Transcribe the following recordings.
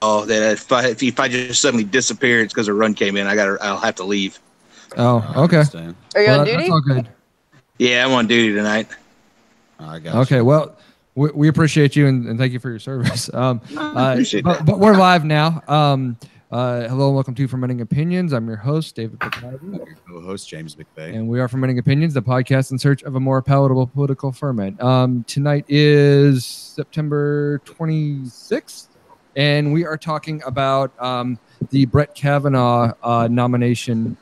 that if I just suddenly disappear, it's because a run came in. I'll have to leave. Oh, okay. Are you on duty? That's all good. Yeah, I'm on duty tonight. I got Okay, you. well, we appreciate you and thank you for your service. Appreciate that. But we're live now. Hello and welcome to Fermenting Opinions. I'm your host, David McKnight. Your co-host, James McVeigh. And we are Fermenting Opinions, the podcast in search of a more palatable political ferment. Tonight is September 26th, and we are talking about the Brett Kavanaugh nomination.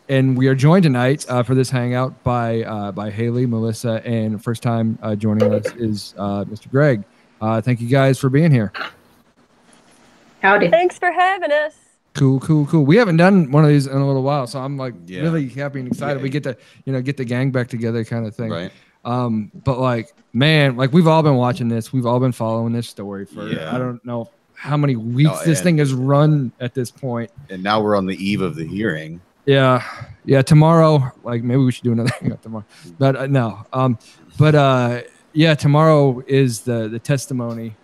And we are joined tonight for this hangout by Haley, Melissa, and first time joining us is Mr. Greg. Thank you guys for being here. Howdy. Thanks for having us. Cool. We haven't done one of these in a little while, so I'm like really happy and excited. We get to get the gang back together, kind of thing. Right. But like, man, like we've all been watching this, we've all been following this story for I don't know how many weeks this thing has run at this point. And now we're on the eve of the hearing. Yeah. Tomorrow, like maybe we should do another hangout tomorrow, but no. Tomorrow is the testimony.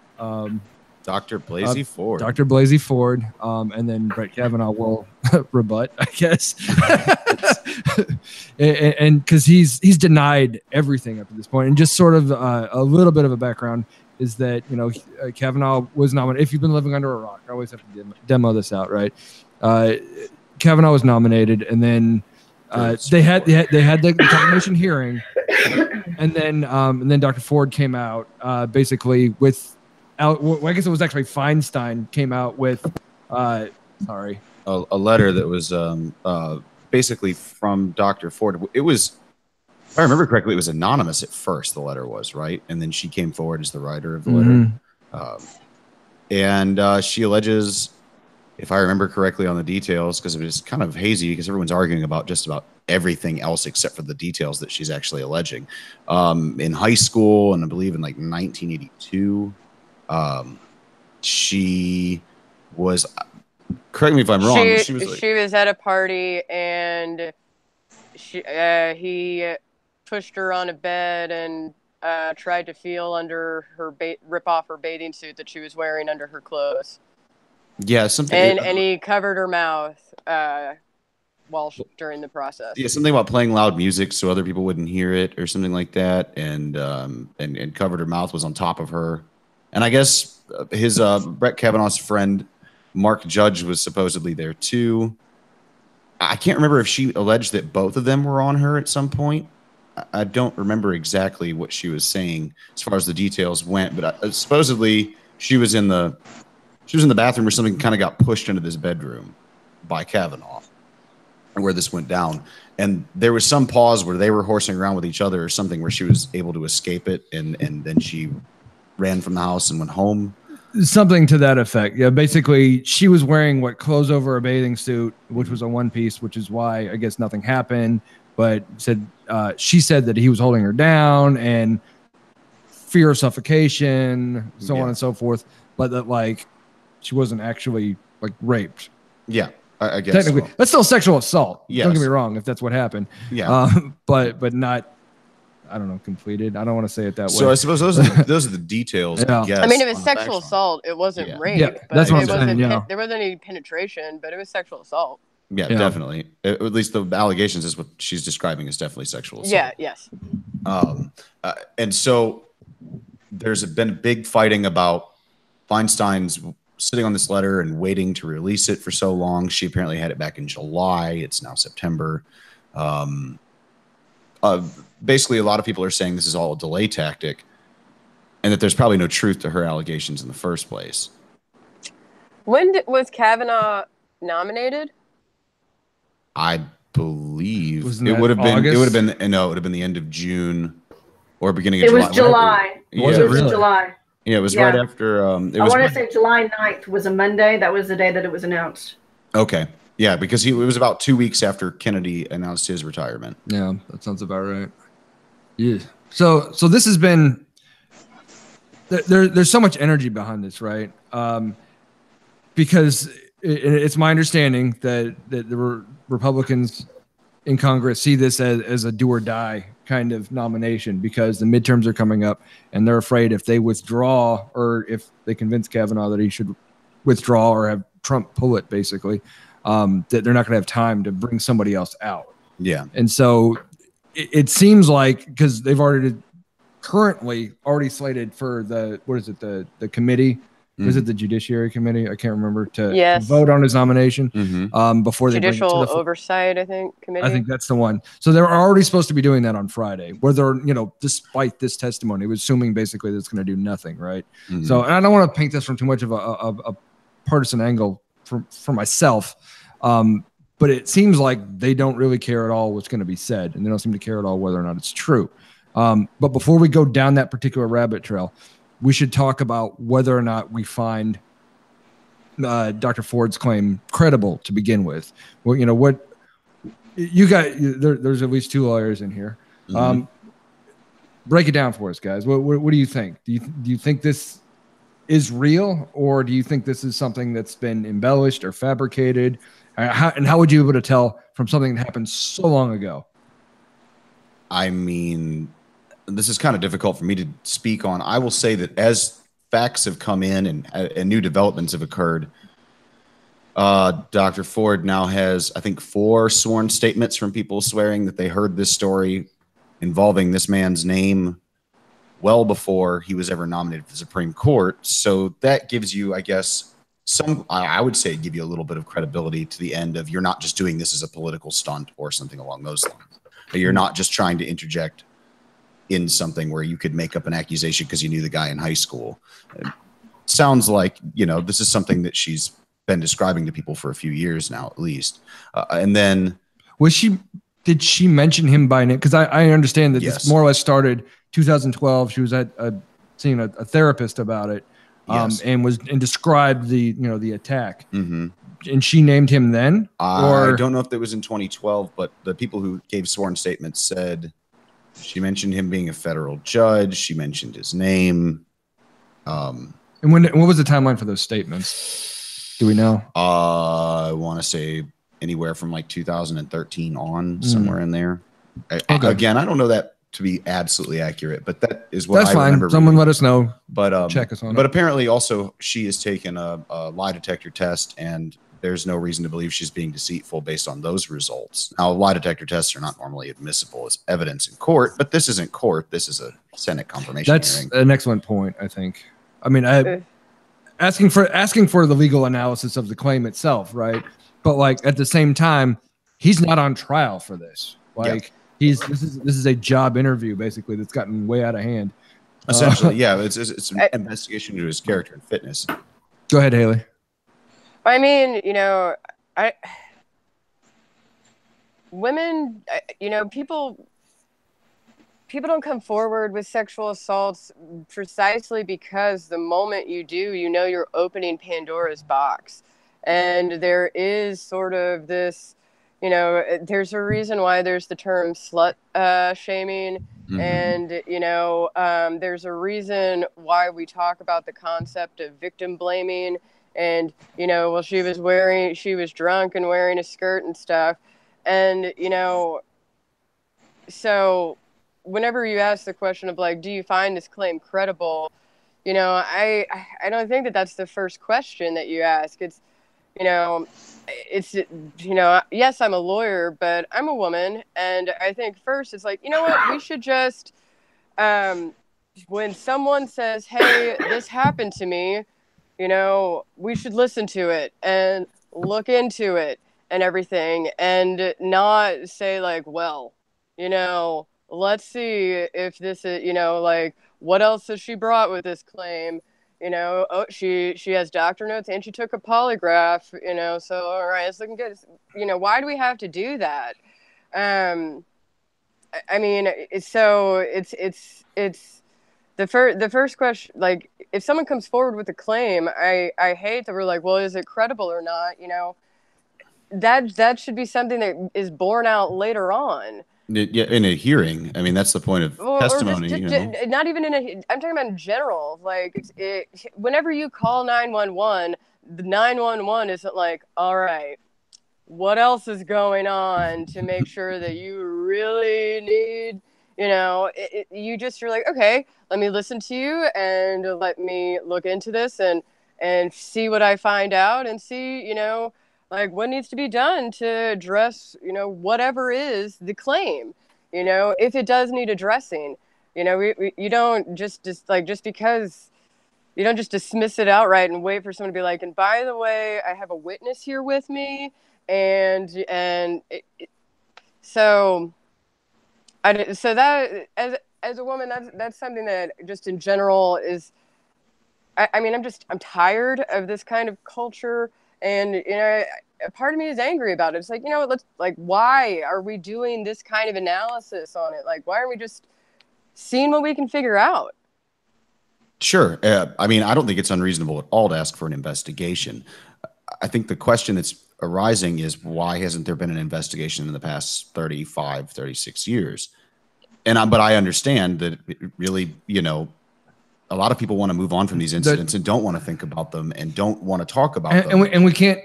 Dr. Blasey Ford. Dr. Blasey Ford, and then Brett Kavanaugh will rebut, I guess, and because he's denied everything up to this point. And just sort of a little bit of a background is that Kavanaugh was nominated. If you've been living under a rock, I always have to demo this out, right? Kavanaugh was nominated, and then they had the confirmation hearing, and then Dr. Ford came out basically with. I guess it was actually Feinstein came out with a letter that was basically from Dr. Ford. It was, if I remember correctly, it was anonymous at first, the letter was, right? And then she came forward as the writer of the letter. And she alleges, if I remember correctly on the details, because it was kind of hazy because everyone's arguing about just about everything else except for the details that she's actually alleging. In high school, and I believe in like 1982, she was, correct me if I'm wrong. She was at a party and he pushed her on a bed and tried to feel under her, rip off her bathing suit that she was wearing under her clothes. Yeah, something. And he covered her mouth during the process. Yeah, something about playing loud music so other people wouldn't hear it or something like that, and covered her mouth, was on top of her. And I guess his Brett Kavanaugh's friend, Mark Judge, was supposedly there too. I can't remember if she alleged that both of them were on her at some point. I don't remember exactly what she was saying as far as the details went, but supposedly she was in the bathroom or something, kind of got pushed into this bedroom by Kavanaugh, where this went down. And there was some pause where they were horsing around with each other or something, where she was able to escape it, and then she ran from the house and went home. Something to that effect. Yeah, basically she was wearing clothes over a bathing suit, which was a one piece, which is why I guess nothing happened. But she said that he was holding her down and fear of suffocation, so on and so forth. But that she wasn't actually raped. Yeah, I guess technically that's still sexual assault. Yes. Don't get me wrong if that's what happened. Yeah, but not. I don't know, completed. I don't want to say it that way. So I suppose those are the details. Yeah. I mean, it was sexual assault. It wasn't rape. Yeah, that's what I'm saying. There wasn't any penetration, but it was sexual assault. Yeah, definitely. At least the allegations is what she's describing as definitely sexual assault. Yeah, yes. And so there's been big fighting about Feinstein's sitting on this letter and waiting to release it for so long. She apparently had it back in July. It's now September. Basically, a lot of people are saying this is all a delay tactic and that there's probably no truth to her allegations in the first place. When was Kavanaugh nominated? I believe it would have been the end of June or beginning of July. It was July. Was it really? July. Yeah, it was right after. I want to say July 9th was a Monday. That was the day that it was announced. Okay. Yeah, because it was about 2 weeks after Kennedy announced his retirement. Yeah, that sounds about right. Yeah. So this has been there's so much energy behind this, right? Because it's my understanding that the Republicans in Congress see this as a do or die kind of nomination because the midterms are coming up and they're afraid if they withdraw or if they convince Kavanaugh that he should withdraw or have Trump pull it, basically, that they're not going to have time to bring somebody else out. Yeah. And so it seems like, because they've currently already slated for the committee. Is it the Judiciary Committee? I can't remember to vote on his nomination before they Judicial bring it to the Oversight, I think, Committee. I think that's the one. So they're already supposed to be doing that on Friday, whether, despite this testimony, we're assuming basically that it's going to do nothing, right? So, and I don't want to paint this from too much of a partisan angle for myself, but it seems like they don't really care at all what's going to be said, and they don't seem to care at all whether or not it's true. But before we go down that particular rabbit trail, we should talk about whether or not we find Dr. Ford's claim credible to begin with. Well, what you got, there's at least 2 lawyers in here. Break it down for us, guys. What do you think? Do you think this is real, or do you think this is something that's been embellished or fabricated? How would you be able to tell from something that happened so long ago? I mean, this is kind of difficult for me to speak on. I will say that as facts have come in and new developments have occurred, Dr. Ford now has, I think, 4 sworn statements from people swearing that they heard this story involving this man's name well before he was ever nominated for the Supreme Court. So that gives you, I guess, I would say give you a little bit of credibility to the end of, you're not just doing this as a political stunt or something along those lines. You're not just trying to interject in something where you could make up an accusation because you knew the guy in high school. It sounds like, this is something that she's been describing to people for a few years now, at least. And then did she mention him by name? Because I understand that this more or less started 2012. She was seeing a therapist about it, and described the attack. And she named him then? I don't know if that was in 2012, but the people who gave sworn statements said she mentioned him being a federal judge. She mentioned his name. And what was the timeline for those statements? Do we know? I want to say anywhere from like 2013 on, somewhere in there. Again, I don't know that to be absolutely accurate, but that is what I remember. That's fine. Someone let us know. But check us on. But apparently, also, she has taken a lie detector test, and there's no reason to believe she's being deceitful based on those results. Now, lie detector tests are not normally admissible as evidence in court, but this isn't court. This is a Senate confirmation hearing. That's an excellent point, I think. I mean, asking for the legal analysis of the claim itself, right? But like at the same time, he's not on trial for this. Like this is a job interview basically that's gotten way out of hand. Essentially, it's an investigation into his character and fitness. Go ahead, Haley. I mean, women, people don't come forward with sexual assaults precisely because the moment you do, you're opening Pandora's box. And there is sort of this, there's a reason why there's the term slut shaming. And, there's a reason why we talk about the concept of victim blaming. And, she was drunk and wearing a skirt and stuff. And, so whenever you ask the question of like, do you find this claim credible? I don't think that that's the first question that you ask. It's, yes, I'm a lawyer, but I'm a woman. And I think first it's like, what, we should just, when someone says, hey, this happened to me, we should listen to it and look into it and everything and not say like, well, let's see if this is, like, what else has she brought with this claim? She has doctor notes and she took a polygraph, so all right, it's looking good. Why do we have to do that? I mean, it's the first question. Like, if someone comes forward with a claim, I hate that we're like, well, is it credible or not? That should be something that is borne out later on. Yeah, in a hearing. I mean, that's the point of testimony. Not even I'm talking about in general. Like, whenever you call 911, the 911 isn't like, all right, what else is going on to make sure that you really need, you're like, okay, let me listen to you and let me look into this and see what I find out and see, like what needs to be done to address, whatever is the claim, if it does need addressing, you don't just because you don't just dismiss it outright and wait for someone to be like, and by the way, I have a witness here with me. So that as a woman, that's something that just in general is, I'm tired of this kind of culture. And, a part of me is angry about it. It's like, why are we doing this kind of analysis on it? Like, why aren't we just seeing what we can figure out? Sure. I don't think it's unreasonable at all to ask for an investigation. I think the question that's arising is, why hasn't there been an investigation in the past 35, 36 years? But I understand that really, a lot of people want to move on from these incidents and don't want to think about them and don't want to talk about them. And we can't.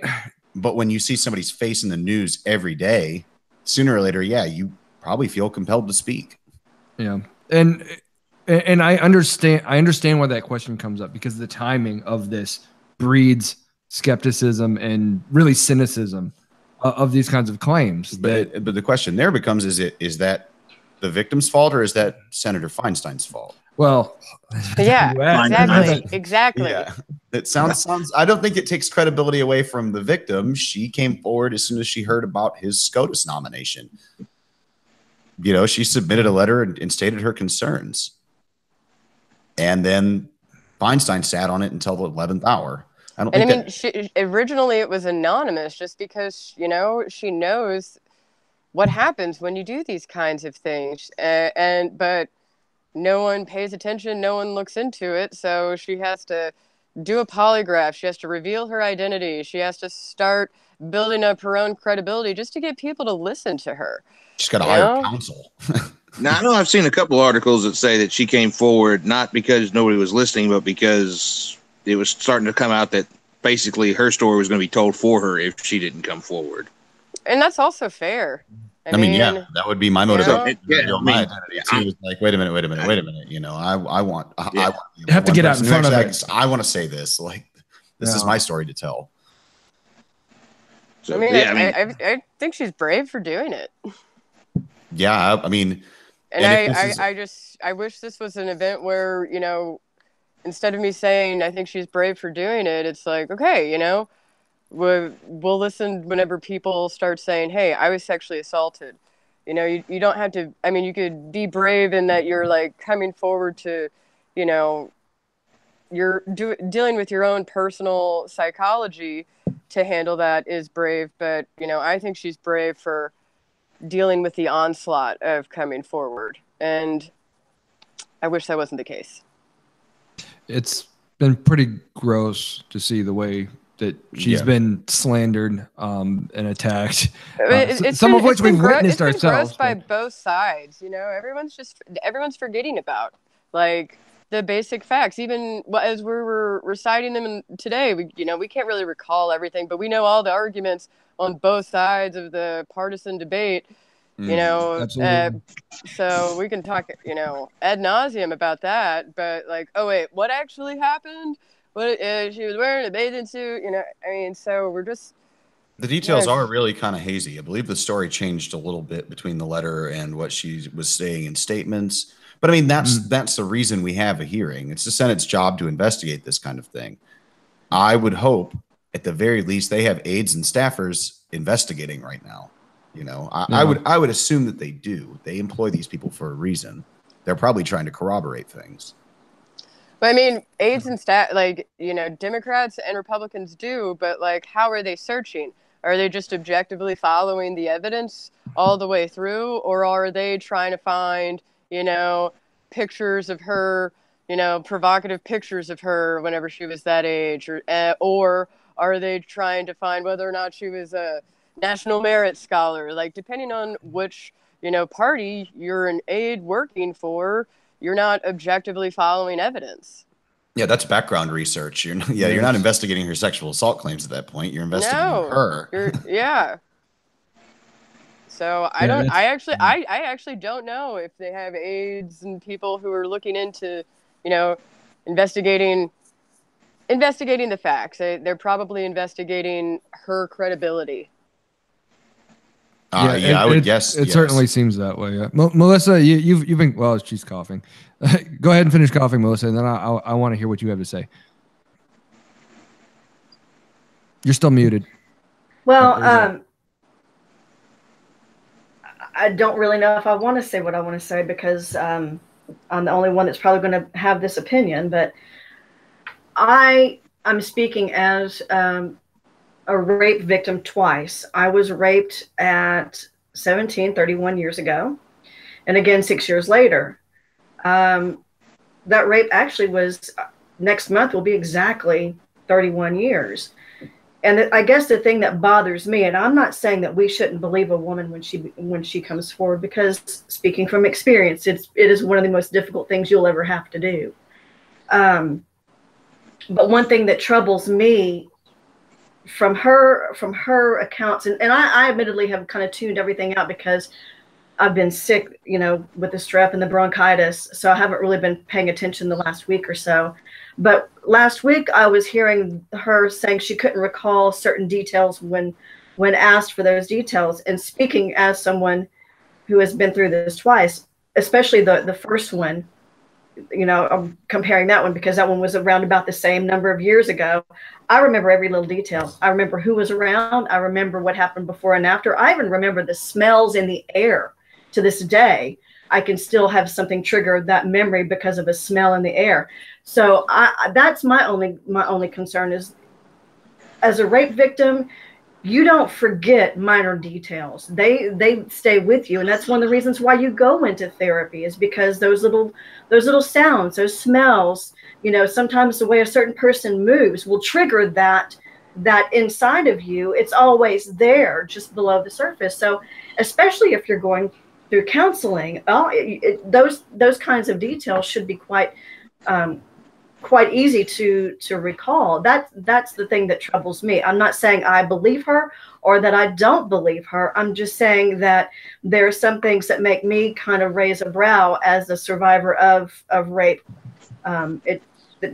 But when you see somebody's face in the news every day, sooner or later, you probably feel compelled to speak. Yeah. And I understand why that question comes up, because the timing of this breeds skepticism and really cynicism of these kinds of claims. But the question there becomes, is that the victim's fault or is that Senator Feinstein's fault? Well, yeah, exactly. Yeah. It sounds. I don't think it takes credibility away from the victim. She came forward as soon as she heard about his SCOTUS nomination. She submitted a letter and stated her concerns. And then Feinstein sat on it until the 11th hour. Originally it was anonymous just because, she knows what happens when you do these kinds of things. But no one pays attention. No one looks into it. So she has to do a polygraph. She has to reveal her identity. She has to start building up her own credibility just to get people to listen to her. She's got to hire counsel. Now, I know I've seen a couple articles that say that she came forward not because nobody was listening, but because it was starting to come out that basically her story was going to be told for her if she didn't come forward. And that's also fair. I mean, that would be my motivation. My identity too. It's like, wait a minute. I want. You have to get out in front of it. I want to say this. Like, this is my story to tell. So, I think she's brave for doing it. Yeah, I mean, and I wish this was an event where, instead of me saying I think she's brave for doing it, it's like, okay, we'll listen whenever people start saying, hey, I was sexually assaulted. You don't have to. I mean, you could be brave in that you're like coming forward to, you're dealing with your own personal psychology to handle that is brave. But, I think she's brave for dealing with the onslaught of coming forward. And I wish that wasn't the case. It's been pretty gross to see the way that she's been slandered and attacked. Some of which we've witnessed ourselves. It's been gross by both sides. Everyone's forgetting about like the basic facts. Even as we were reciting them today, we can't really recall everything, but we know all the arguments on both sides of the partisan debate. So we can talk, ad nauseum about that. But like, oh wait, what actually happened? What she was wearing a bathing suit, so we're just. The details are really kind of hazy. I believe the story changed a little bit between the letter and what she was saying in statements. But I mean, that's the reason we have a hearing. It's the Senate's job to investigate this kind of thing. I would hope, at the very least, they have aides and staffers investigating right now. I would assume that they do. They employ these people for a reason. They're probably trying to corroborate things. But I mean, aides and staff, Democrats and Republicans do, but like, how are they searching? Are they just objectively following the evidence all the way through? Or are they trying to find, pictures of her, provocative pictures of her whenever she was that age? Or are they trying to find whether or not she was a National Merit Scholar? Like, depending on which, party you're an aide working for, you're not objectively following evidence. Yeah, that's background research. You're not investigating her sexual assault claims at that point. You're investigating her. So I don't. I actually don't know if they have aides and people who are looking into, investigating the facts. They're probably investigating her credibility. I would guess. It certainly seems that way. Yeah. Melissa, you've been, well, she's coughing. Go ahead and finish coughing, Melissa, and then I want to hear what you have to say. You're still muted. Well, I don't really know if I want to say what I want to say because I'm the only one that's probably going to have this opinion. But I'm speaking as a rape victim twice. I was raped at 17, 31 years ago, and again 6 years later. That rape actually was, next month will be exactly 31 years. And I guess the thing that bothers me, and I'm not saying that we shouldn't believe a woman when she comes forward, because speaking from experience, it is one of the most difficult things you'll ever have to do. But one thing that troubles me from her accounts, and I admittedly have kind of tuned everything out because I've been sick, with the strep and the bronchitis, so I haven't really been paying attention the last week or so. But last week I was hearing her saying she couldn't recall certain details when asked for those details. And speaking as someone who has been through this twice, especially the first one, I'm comparing that one because that one was around about the same number of years ago. I remember every little detail. I remember who was around. I remember what happened before and after. I even remember the smells in the air. To this day, I can still have something trigger that memory because of a smell in the air. So that's my only concern is, as a rape victim, you don't forget minor details. They stay with you, and that's one of the reasons why you go into therapy, is because those little sounds, those smells, sometimes the way a certain person moves will trigger that inside of you. It's always there, just below the surface. So especially if you're going through counseling, those kinds of details should be quite easy to recall. That's the thing that troubles me. I'm not saying I believe her or that I don't believe her. I'm just saying that there are some things that make me kind of raise a brow as a survivor of rape. It's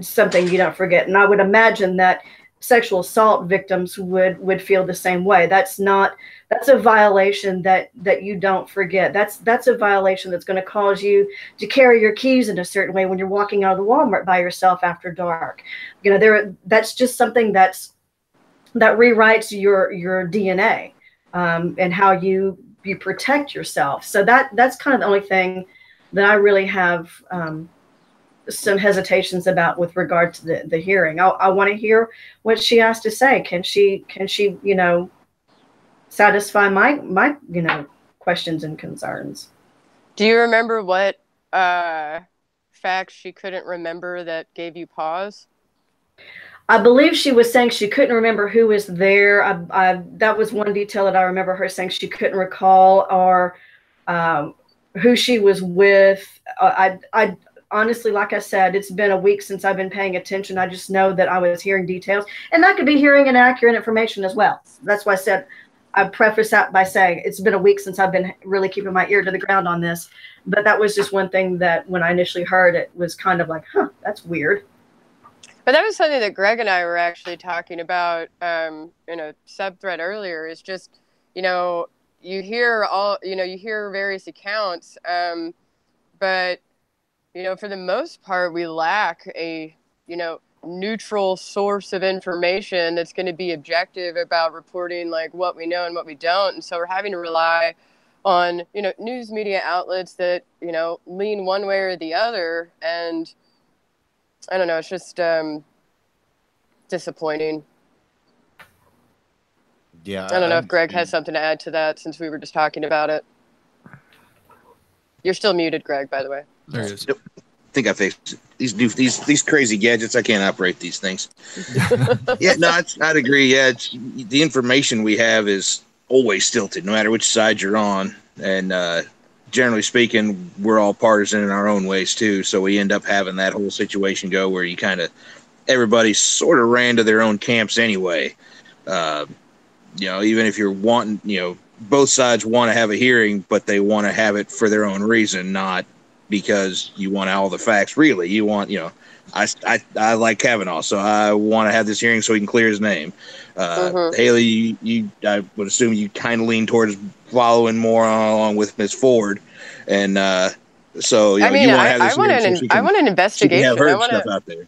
something you don't forget, and I would imagine that sexual assault victims would feel the same way. That's a violation that you don't forget. That's a violation that's going to cause you to carry your keys in a certain way when you're walking out of the Walmart by yourself after dark. That's just something that rewrites your DNA and how you protect yourself. So that's kind of the only thing that I really have some hesitations about with regard to the hearing. I want to hear what she has to say. Can she satisfy my questions and concerns? Do you remember what facts she couldn't remember that gave you pause? I believe she was saying she couldn't remember who was there. That was one detail that I remember her saying she couldn't recall, or who she was with. I honestly, like I said, it's been a week since I've been paying attention. I just know that I was hearing details, and that could be hearing inaccurate information as well. That's why I said, I preface that by saying it's been a week since I've been really keeping my ear to the ground on this. But that was just one thing that when I initially heard it was kind of like, that's weird. But that was something that Greg and I were actually talking about in a sub-thread earlier, is just, you hear various accounts, but for the most part, we lack a, neutral source of information that's going to be objective about reporting like what we know and what we don't. And so we're having to rely on, news media outlets that, lean one way or the other. And I don't know, it's just disappointing. Yeah. I don't know if Greg has something to add to that, since we were just talking about it. You're still muted, Greg, by the way. There it is. Yep. I think I fixed it. These crazy gadgets. I can't operate these things. Yeah, no, I'd agree. Yeah, the information we have is always stilted, no matter which side you're on. And generally speaking, we're all partisan in our own ways too. So we end up having that whole situation go where you everybody sort of ran to their own camps anyway. Even if you're wanting, both sides want to have a hearing, but they want to have it for their own reason, not because you want all the facts. Really, you want, I like Kavanaugh, so I want to have this hearing so he can clear his name. Haley, I would assume you kind of lean towards following more along with Ms. Ford, and so you want to have this hearing. I want an investigation. Have her stuff out there.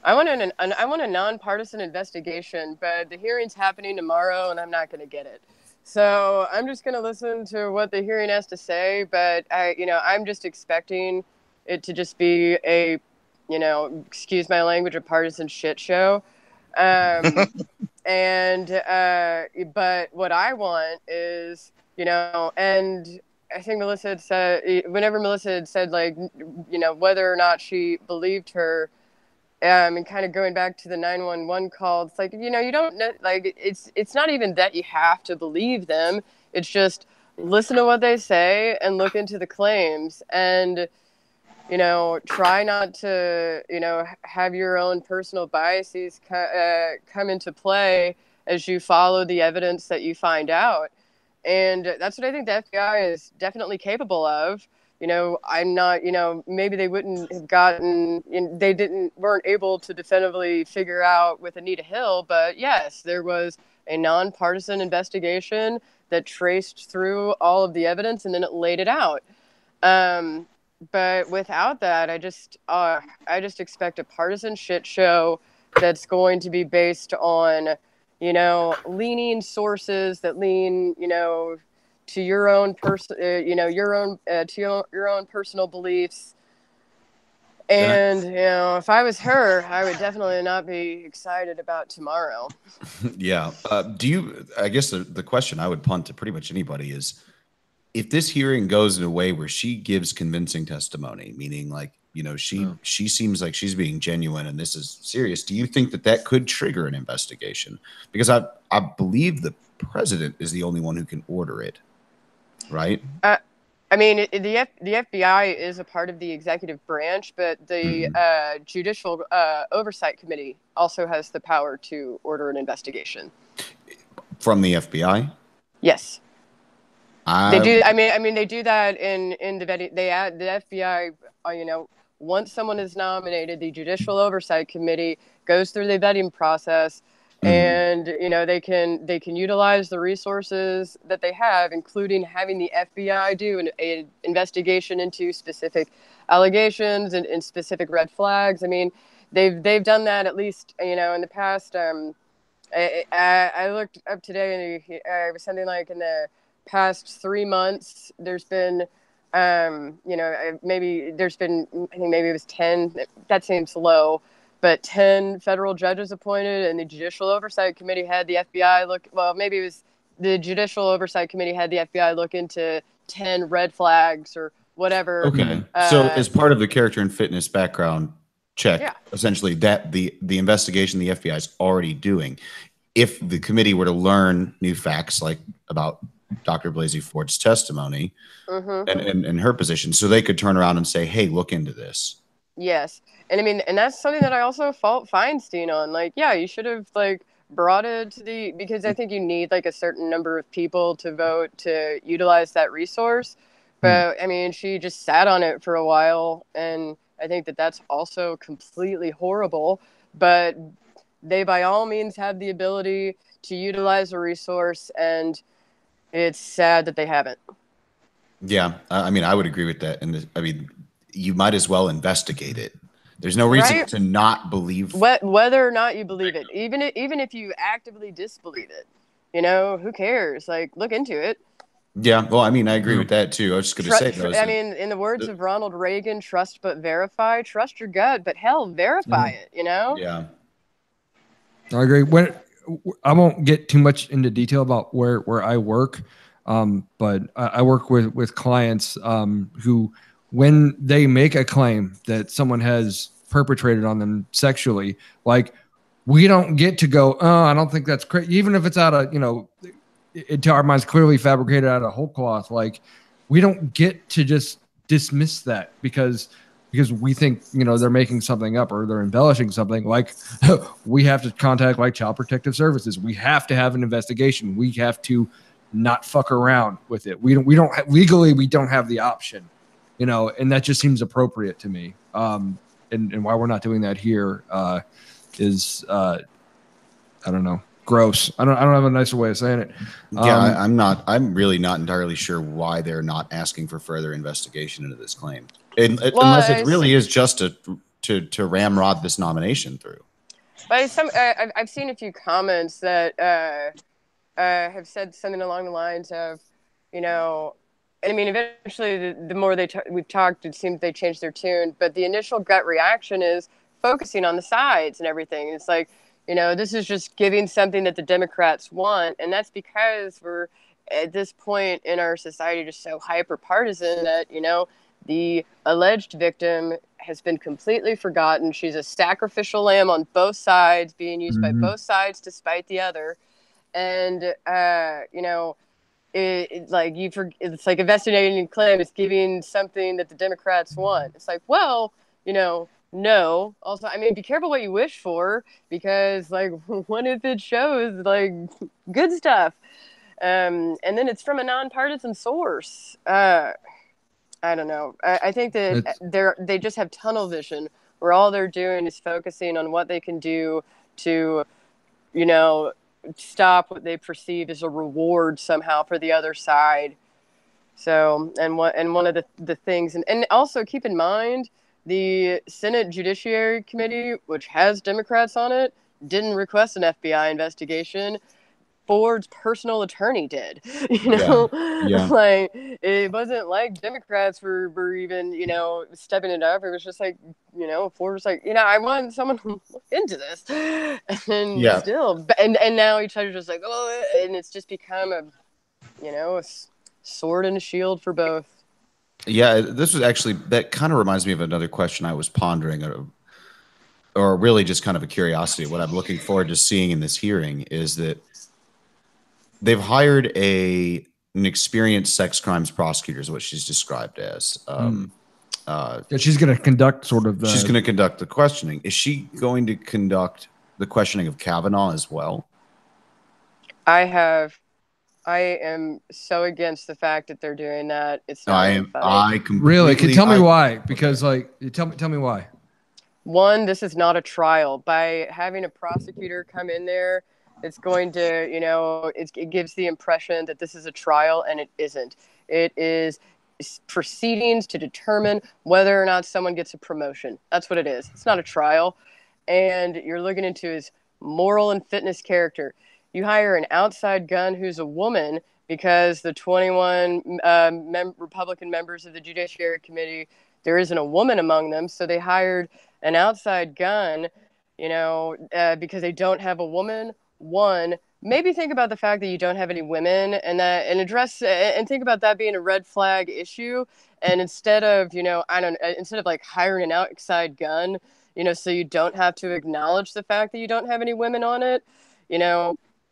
I want a nonpartisan investigation, but the hearing's happening tomorrow, and I'm not going to get it. So I'm just going to listen to what the hearing has to say. But I'm just expecting it to just be a, excuse my language, a partisan shit show. But what I want is, and I think Melissa had said, whenever Melissa had said, whether or not she believed her, and kind of going back to the 911 call, it's like, you don't know, it's not even that you have to believe them. It's just listen to what they say and look into the claims and, try not to, have your own personal biases come into play as you follow the evidence that you find out. And that's what I think the FBI is definitely capable of. I'm not, maybe they wouldn't have gotten, they weren't able to definitively figure out with Anita Hill, but yes, there was a nonpartisan investigation that traced through all of the evidence and then it laid it out. But without that, I just expect a partisan shit show that's going to be based on, leaning sources that lean, to your own your own personal beliefs. And if I was her, I would definitely not be excited about tomorrow. Yeah. I guess the question I would punt to pretty much anybody is, if this hearing goes in a way where she gives convincing testimony, meaning she seems like she's being genuine and this is serious, do you think that could trigger an investigation? Because I believe the president is the only one who can order it. Right. The FBI is a part of the executive branch, but the Judicial Oversight Committee also has the power to order an investigation. From the FBI? Yes. They do. They do that in the vetting. The FBI. Once someone is nominated, the Judicial Oversight Committee goes through the vetting process. And they can utilize the resources that they have, including having the FBI do an investigation into specific allegations and specific red flags. I mean, they've done that at least in the past. I looked up today and I was something like in the past 3 months. There's been maybe there's been, I think maybe it was 10. That seems low. But 10 federal judges appointed, and the Judicial Oversight Committee had the FBI look. Well, maybe it was the Judicial Oversight Committee had the FBI look into 10 red flags or whatever. Okay. So as part of the character and fitness background check, essentially that the investigation the FBI is already doing, if the committee were to learn new facts like about Dr. Blasey Ford's testimony and her position, so they could turn around and say, hey, look into this. Yes. And that's something that I also fault Feinstein on. You should have brought it to because I think you need a certain number of people to vote to utilize that resource. But she just sat on it for a while, and I think that's also completely horrible. But they by all means have the ability to utilize a resource, and it's sad that they haven't. Yeah, I would agree with that. And you might as well investigate it. There's no reason to not believe whether or not you believe it, even if you actively disbelieve it. Who cares? Look into it. Yeah, well, I agree with that too. I was just going to say, in the words of Ronald Reagan, trust but verify. Trust your gut, but hell, verify it. Yeah, I agree. I won't get too much into detail about where I work, but I work with clients who, when they make a claim that someone has perpetrated on them sexually, we don't get to go, oh, I don't think that's crazy. Even if it's out of, to our minds, clearly fabricated out of whole cloth. We don't get to just dismiss that because we think, they're making something up or they're embellishing something. We have to contact Child Protective Services. We have to have an investigation. We have to not fuck around with it. We don't legally, we don't have the option, and that just seems appropriate to me. And why we're not doing that here is I don't know, gross. I don't have a nicer way of saying it. I'm really not entirely sure why they're not asking for further investigation into this claim, unless it really is just to ramrod this nomination through. But I've seen a few comments that have said something along the lines of, I mean, eventually the more we've talked, it seems they changed their tune. But the initial gut reaction is focusing on the sides and everything. It's like, this is just giving something that the Democrats want. And that's because we're at this point in our society just so hyper partisan that, the alleged victim has been completely forgotten. She's a sacrificial lamb on both sides, being used by both sides to spite the other. And, it's like investigating claim. It's giving something that the Democrats want. It's like, well, no. Also, I mean, be careful what you wish for, because like, what if it shows like good stuff? And then it's from a nonpartisan source. I don't know. I think that they just have tunnel vision, where all they're doing is focusing on what they can do to, stop what they perceive as a reward somehow for the other side. So, and one of the things, and also keep in mind, the Senate Judiciary Committee, which has Democrats on it, didn't request an FBI investigation. Ford's personal attorney did, like it wasn't like Democrats were even, stepping it up. It was just like, Ford was like, I want someone to look into this, and still, and now each other's just like, oh, and it's just become a sword and a shield for both. Yeah, this was actually, that kind of reminds me of another question I was pondering, or really just kind of a curiosity. What I'm looking forward to seeing in this hearing is that they've hired an experienced sex crimes prosecutor, is what she's described as. She's going to conduct she's going to conduct the questioning. Is she going to conduct the questioning of Kavanaugh as well? I am so against the fact that they're doing that. It's not funny. Really? Tell me why. Because tell me why. One, this is not a trial. By having a prosecutor come in there, it's going to, it gives the impression that this is a trial, and it isn't. It is proceedings to determine whether or not someone gets a promotion. That's what it is. It's not a trial. And you're looking into his moral and fitness character. You hire an outside gun who's a woman because the 21 Republican members of the Judiciary Committee, there isn't a woman among them. So they hired an outside gun, because they don't have a woman. One, maybe think about the fact that you don't have any women, and think about that being a red flag issue. And instead of, instead of like hiring an outside gun, so you don't have to acknowledge the fact that you don't have any women on it,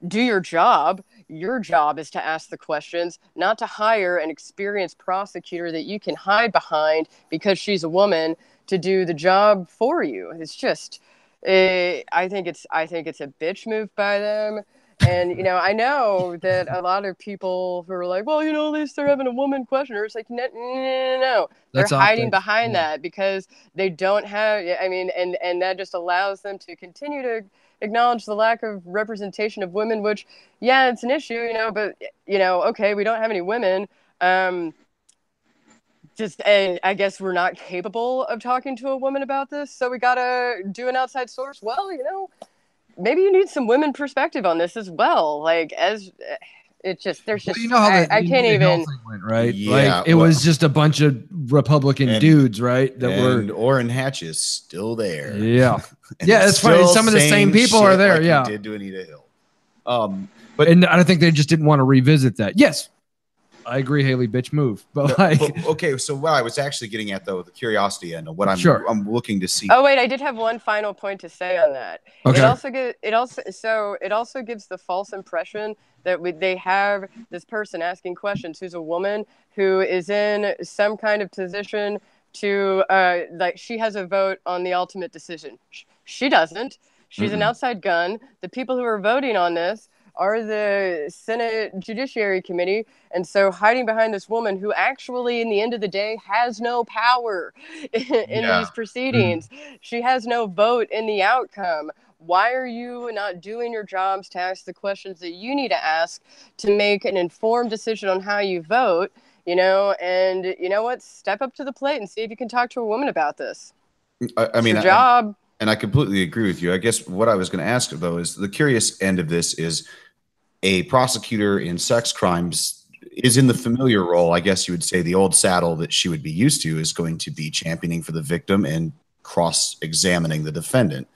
do your job. Your job is to ask the questions, not to hire an experienced prosecutor that you can hide behind because she's a woman to do the job for you. It's just, I think it's a bitch move by them. And, I know that a lot of people who are like, well, at least they're having a woman questioner. It's like, no. They're hiding behind that because they don't have, and that just allows them to continue to acknowledge the lack of representation of women, which, it's an issue, but, okay, we don't have any women. And I guess we're not capable of talking to a woman about this, so we gotta do an outside source. Well, maybe you need some women perspective on this as well. Like, as it's just, there's just, I can't even. Went, right? Yeah, it was just a bunch of Republican dudes, right? Orrin Hatch is still there. Yeah, yeah, it's funny. Some of the same people are there. Like yeah, he did to Anita Hill. And I think they just didn't want to revisit that. Yes. I agree, Haley, bitch move. But okay, so what I was actually getting at, though, the curiosity and what I'm looking to see. Oh wait, I did have one final point to say on that. Okay. It also gives the false impression that they have this person asking questions who's a woman who is in some kind of position to like she has a vote on the ultimate decision. She doesn't. She's an outside gun. The people who are voting on this are the Senate Judiciary Committee. And so hiding behind this woman who actually, in the end of the day, has no power in these proceedings. She has no vote in the outcome. Why are you not doing your jobs to ask the questions that you need to ask to make an informed decision on how you vote? And you know what? Step up to the plate and see if you can talk to a woman about this. I mean, your job. And I completely agree with you. I guess what I was going to ask, though, is the curious end of this is a prosecutor in sex crimes is in the familiar role. I guess you would say the old saddle that she would be used to is going to be championing for the victim and cross-examining the defendant.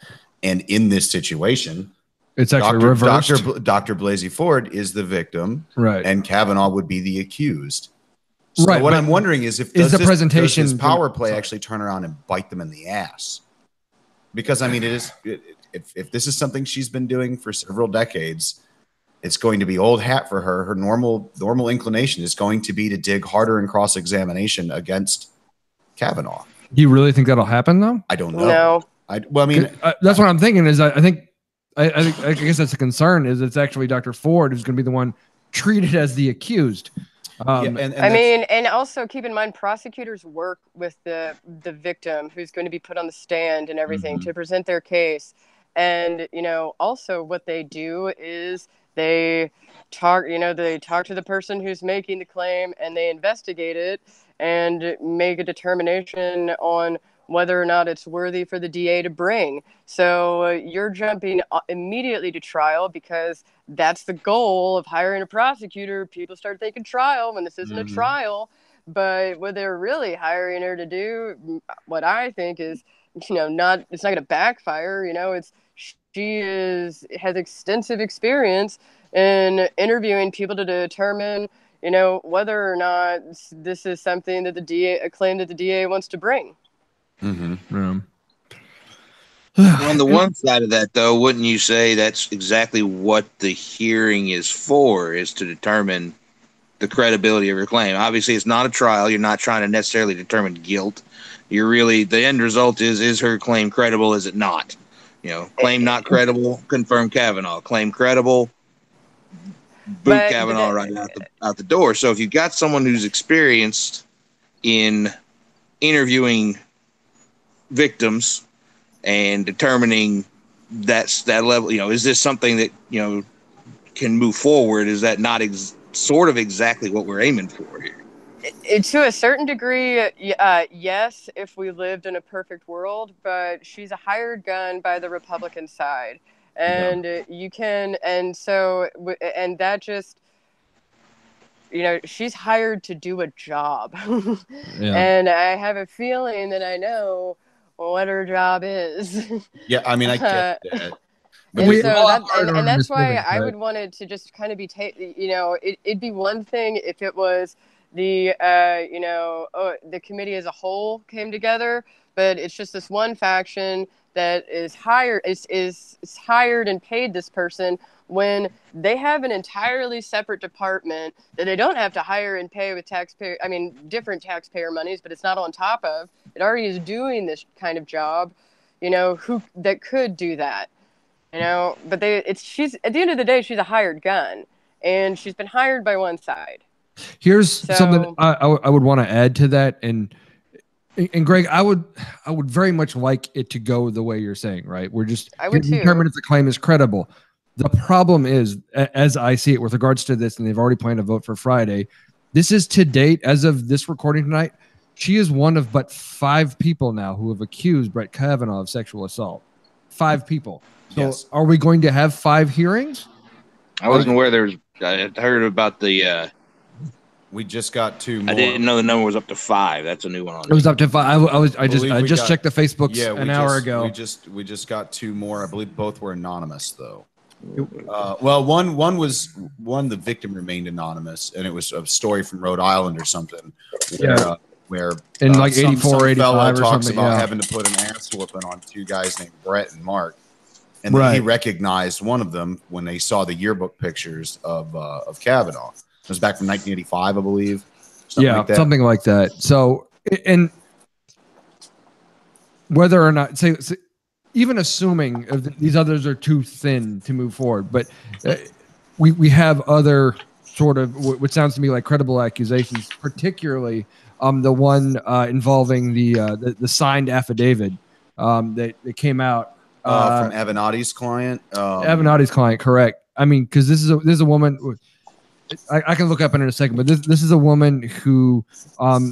And in this situation, it's actually reversed. Dr. Blasey Ford is the victim, right? And Kavanaugh would be the accused. So right. what I'm wondering is does this power play actually turn around and bite them in the ass? Because I mean, if this is something she's been doing for several decades, it's going to be old hat for her. Her normal inclination is going to be to dig harder in cross-examination against Kavanaugh. Do you really think that'll happen, though? I don't know. No. Well, I mean, that's what I'm thinking. Is I guess that's a concern. Is it's actually Dr. Ford who's going to be the one treated as the accused. And also keep in mind, prosecutors work with the victim who's going to be put on the stand and everything to present their case. And also what they do is they talk to the person who's making the claim, and they investigate it and make a determination on whether or not it's worthy for the DA to bring. So you're jumping immediately to trial because that's the goal of hiring a prosecutor. People start thinking trial when this isn't a trial. But what they're really hiring her to do, what I think is, it's not going to backfire. She has extensive experience in interviewing people to determine, whether or not this is something that a claim that the DA wants to bring. On the one side of that, though, wouldn't you say that's exactly what the hearing is for, is to determine the credibility of your claim? Obviously, it's not a trial. You're not trying to necessarily determine guilt. The end result is her claim credible? Is it not? Claim not credible, confirm Kavanaugh. Claim credible, boot Kavanaugh right out the door. So if you've got someone who's experienced in interviewing victims and determining that level, is this something that can move forward? Is that not sort of exactly what we're aiming for here? To a certain degree, yes, if we lived in a perfect world, but she's a hired gun by the Republican side, and that just, she's hired to do a job. And I have a feeling that I know what her job is. Yeah, I mean, I get that. And that's why I would want it to just kind of be, it'd be one thing if it was the committee as a whole came together, but it's just this one faction that is hired and paid this person when they have an entirely separate department that they don't have to hire and pay with different taxpayer monies, but it's not on top of. It already is doing this kind of job, that could do that, but she's at the end of the day, she's a hired gun, and she's been hired by one side. Here's something I would want to add to that, and Greg, I would very much like it to go the way you're saying, right? We're just determine if the claim is credible. The problem is, as I see it with regards to this, and they've already planned to vote for Friday, this is to date, as of this recording tonight, she is one of but 5 people now who have accused Brett Kavanaugh of sexual assault. 5 people. So yes. Are we going to have 5 hearings? I wasn't aware I heard about the... We just got 2 more. I didn't know the number was up to 5. That's a new one. It was up to 5. I just checked the Facebooks an hour ago. We just got 2 more. I believe both were anonymous, though. Well, one the victim remained anonymous, and it was a story from Rhode Island or something. Where in like 84, 85 fellow or talks something, about having to put an ass whooping on 2 guys named Brett and Mark, and he recognized one of them when they saw the yearbook pictures of Kavanaugh. It was back from 1985, I believe. Something like that. So, and whether or not, even assuming these others are too thin to move forward, but we have other sort of what sounds to me like credible accusations, particularly the one involving the signed affidavit that came out from Avenattis' client. Avenattis' client, correct. I mean, because this is a woman. I can look up in a second, but this is a woman who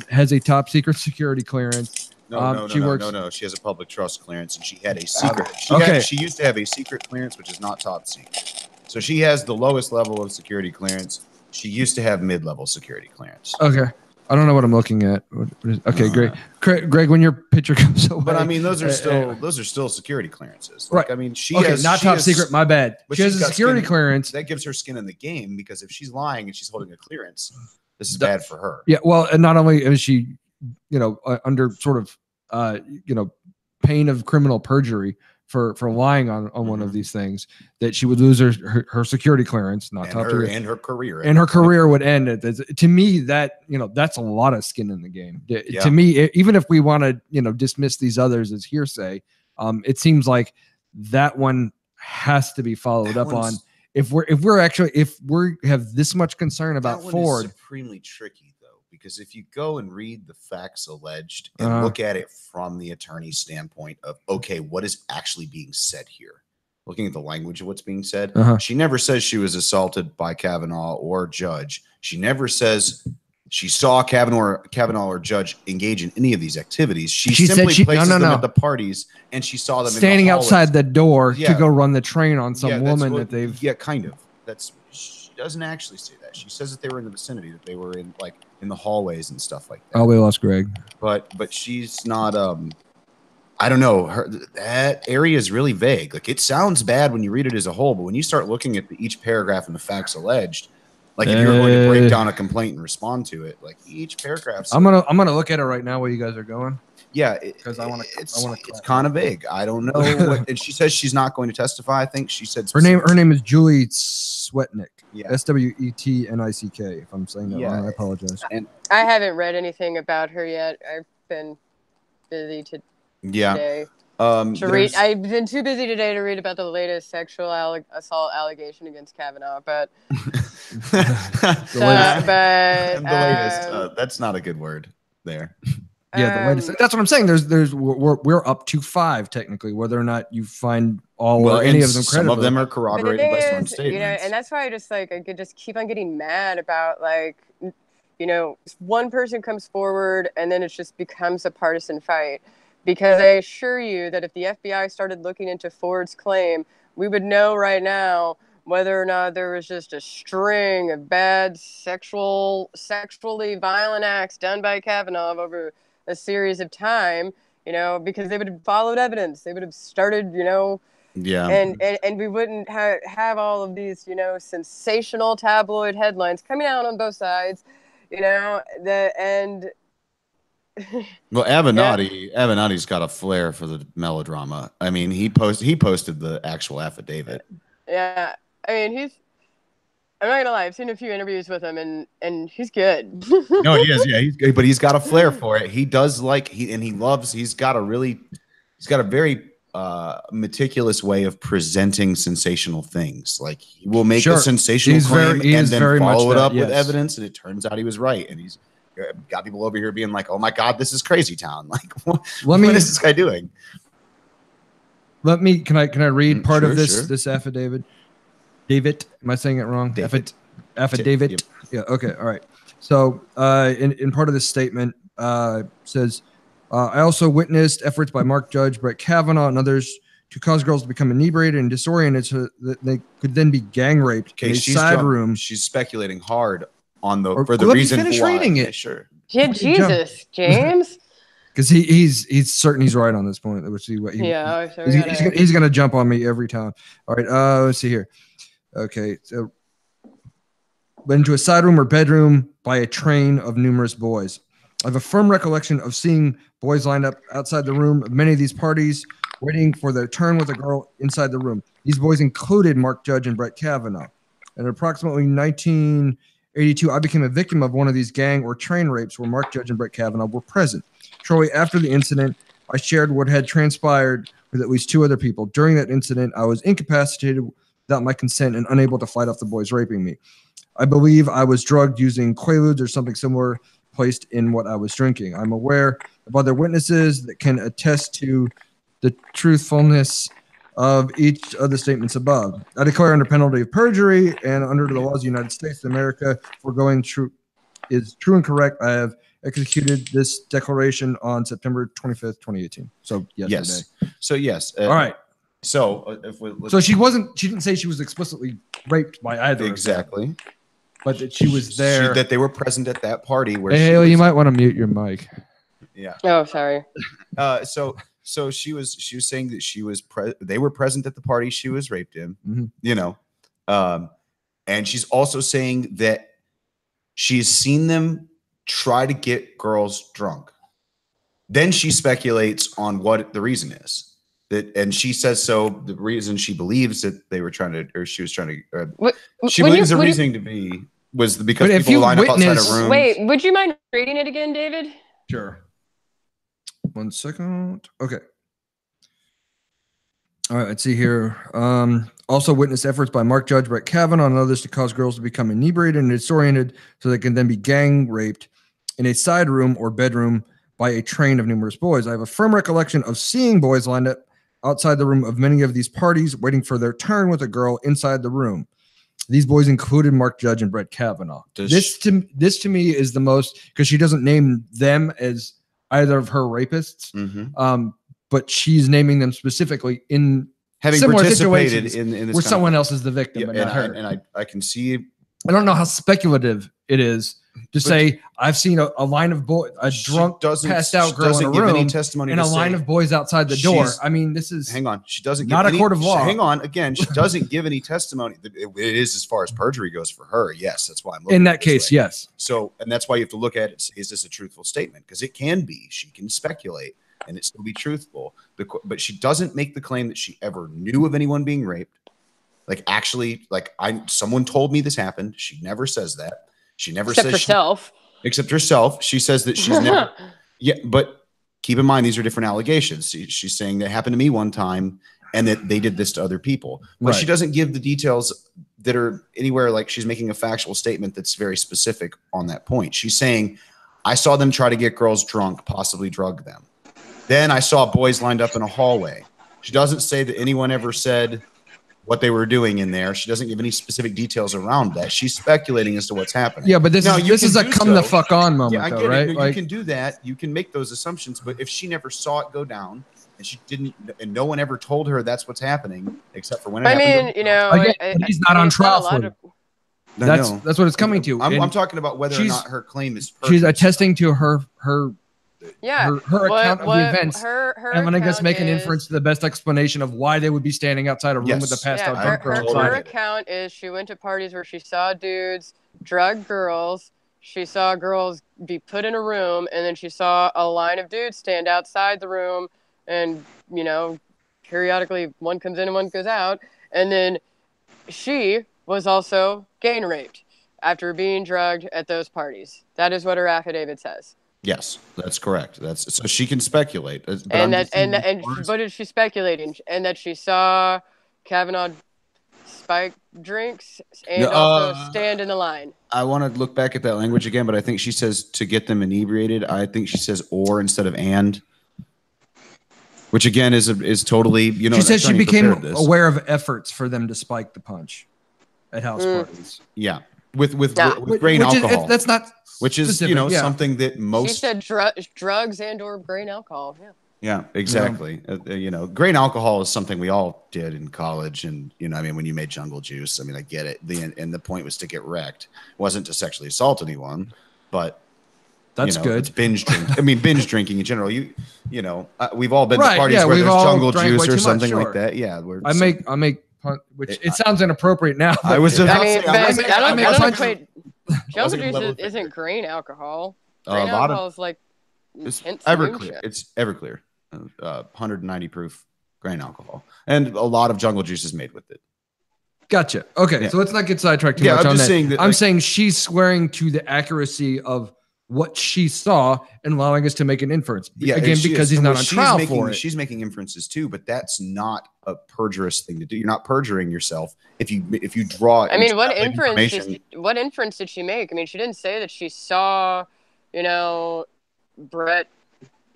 has a top secret security clearance. No. She has a public trust clearance, and she had a secret. She used to have a secret clearance, which is not top secret. So she has the lowest level of security clearance. She used to have mid-level security clearance. Okay. I don't know what I'm looking at. Okay, great. Greg, when your picture comes away. But I mean, those are still security clearances. Right. I mean, not top secret. My bad. She has a security clearance. That gives her skin in the game, because if she's lying and she's holding a clearance, this is bad for her. Yeah. Well, and not only is she, under sort of, pain of criminal perjury for lying on one of these things, that she would lose her security clearance, not top secret, and her career, and her career would end. To me, that that's a lot of skin in the game. Yeah. To me, even if we want to dismiss these others as hearsay, it seems like that one has to be followed up on. If we have this much concern about Ford, is supremely tricky though, because if you go and read the facts alleged and look at it from the attorney's standpoint of, okay, what is actually being said here? Looking at the language of what's being said, she never says she was assaulted by Kavanaugh or Judge. She never says she saw Kavanaugh or Judge engage in any of these activities. She simply places them at the parties, and she saw them standing outside the door to go run the train on some woman that they've. Yeah, kind of. She doesn't actually say that. She says that they were in the vicinity, that they were in the hallways and stuff like that. Oh, we lost Greg. But she's not. I don't know. That area is really vague. Like, it sounds bad when you read it as a whole, but when you start looking at each paragraph and the facts alleged, like if you're going to break down a complaint and respond to it, like each paragraph. I'm gonna look at it right now while you guys are going. Yeah, because I want to. It's kind of vague. I don't know. And she says she's not going to testify. I think she said her name is Julie Swetnick. Yeah, Swetnick. If I'm saying that wrong, I apologize. And I haven't read anything about her yet. I've been busy today. Read. I've been too busy today to read about the latest sexual assault allegation against Kavanaugh, but the latest. That's not a good word there. Yeah, the latest. That's what I'm saying. We're up to 5 technically. Whether or not you find all or any of them credible, some of them are corroborated by some statements. And that's why I could just keep on getting mad about one person comes forward and then it just becomes a partisan fight. Because I assure you that if the FBI started looking into Ford's claim, we would know right now whether or not there was just a string of bad sexually violent acts done by Kavanaugh over a series of time, because they would have followed evidence. They would have started, Yeah. And we wouldn't have all of these, sensational tabloid headlines coming out on both sides, Well, Avenatti's got a flair for the melodrama. I mean, he posted the actual affidavit. Yeah, I mean, I'm not gonna lie, I've seen a few interviews with him, and he's good. No, he is. Yeah, he's good, but he's got a flair for it. He does he's got a very meticulous way of presenting sensational things. Like, he will make a sensational claim and then follow it up with evidence, and it turns out he was right, and he's got people over here being like, "Oh my God, this is crazy town!" Like, what is this guy doing? Can I read part of this affidavit? David, am I saying it wrong? Affidavit. Yep. Yeah. Okay. All right. So, in part of this statement, says, I also witnessed efforts by Mark Judge, Brett Kavanaugh, and others to cause girls to become inebriated and disoriented so that they could then be gang raped in a side room. She's speculating hard on for the reason finish why. Reading it. Yeah, sure. Yeah, Jesus, James. Because he's certain he's right on this point. Let's see what he's gonna jump on me every time. All right, let's see here. Okay, so went into a side room or bedroom by a train of numerous boys. I have a firm recollection of seeing boys lined up outside the room of many of these parties, waiting for their turn with a girl inside the room. These boys included Mark Judge and Brett Kavanaugh. And approximately 1982, I became a victim of one of these gang or train rapes where Mark Judge and Brett Kavanaugh were present. Shortly after the incident, I shared what had transpired with at least 2 other people. During that incident, I was incapacitated without my consent and unable to fight off the boys raping me. I believe I was drugged using Quaaludes or something similar placed in what I was drinking. I'm aware of other witnesses that can attest to the truthfulness of each of the statements above. I declare under penalty of perjury and under the laws of the United States of America, foregoing is true and correct. I have executed this declaration on September 25th, 2018. So yesterday. Yes. So yes. All right. So So she didn't say she was explicitly raped by either. Exactly. But that she was there. That they were present at that party where hey, Haley, you might want to mute your mic. Yeah. Oh, sorry. So she was saying that they were present at the party she was raped in, you know. And she's also saying that she's seen them try to get girls drunk. Then she speculates on what the reason is. And she says so the reason she believes that they were trying to, or she was trying to, she believes the reasoning to be was because people line up outside of rooms. Wait, would you mind reading it again, David? Sure. 1 second. Okay. All right, let's see here. Also witness efforts by Mark Judge, Brett Kavanaugh, and others to cause girls to become inebriated and disoriented so they can then be gang raped in a side room or bedroom by a train of numerous boys. I have a firm recollection of seeing boys lined up outside the room of many of these parties waiting for their turn with a girl inside the room. These boys included Mark Judge and Brett Kavanaugh. This to me is the most, because she doesn't name them as either of her rapists, but she's naming them specifically in having similar participated situations in this where someone else is the victim and not her. And I can see. I don't know how speculative it is to say I've seen a line of boys, a drunk, passed out girl in a room, and a line of boys outside the door. I mean, this is hang on. She doesn't not give a court of law. Hang on, again, she doesn't give any testimony. It is as far as perjury goes for her. Yes, that's why I'm looking in that case. Yes. So, and that's why you have to look at it. Is this a truthful statement? Because it can be. She can speculate and it still be truthful. But she doesn't make the claim that she ever knew of anyone being raped. Like actually, like someone told me this happened. She never says that. She never says herself. Except herself. She says that she's never. Yeah, but keep in mind these are different allegations. She's saying that happened to me one time, and that they did this to other people. But she doesn't give the details that are anywhere like she's making a factual statement that's very specific on that point. She's saying, "I saw them try to get girls drunk, possibly drug them. Then I saw boys lined up in a hallway." She doesn't say that anyone ever said what they were doing in there. She doesn't give any specific details around that. She's speculating as to what's happening. Yeah, but this is a come the fuck on moment, I get though, right? No, you can do that. You can make those assumptions, but if she never saw it go down and she didn't, and no one ever told her that's what's happening, except for when it happened. You know, he's not on trial for it. That's what it's coming to. I'm talking about whether or not her claim is perfect. She's attesting to her account of the events. I'm going to just make an inference to the best explanation of why they would be standing outside a room with a passed out drunk girl. Her account is she went to parties where she saw dudes drug girls. She saw girls be put in a room, and then she saw a line of dudes stand outside the room, and you know, periodically one comes in and one goes out, and then she was also gang raped after being drugged at those parties. That is what her affidavit says. Yes, that's correct. That's so she can speculate. But what is she speculating? And that she saw Kavanaugh spike drinks and also stand in the line. I want to look back at that language again, but I think she says to get them inebriated. I think she says or instead of and, which again is totally, you know. She says she became aware of efforts for them to spike the punch at house parties. Yeah, with grain alcohol. That's not. Which is, specific, you know, something that most... She said drugs and or grain alcohol. Yeah, exactly. You know, grain alcohol is something we all did in college. And, you know, I mean, when you made jungle juice, I mean, I get it. And the point was to get wrecked. It wasn't to sexually assault anyone, but... That's good. It's binge drinking. I mean, binge drinking in general. You know, we've all been to parties where there's jungle juice or something like that. Yeah. I make which it sounds inappropriate now. I was just jungle juice isn't grain alcohol. Grain alcohol is like it's Everclear. It's Everclear, 190 proof grain alcohol, and a lot of jungle juice is made with it. Gotcha. Okay, so let's not get sidetracked too much on that. I'm saying she's swearing to the accuracy of what she saw and allowing us to make an inference. Yeah, again, because he's not on trial for it. She's making inferences too, but that's not a perjurous thing to do. You're not perjuring yourself if you draw. I mean, what inference did she make? I mean, she didn't say that she saw, Brett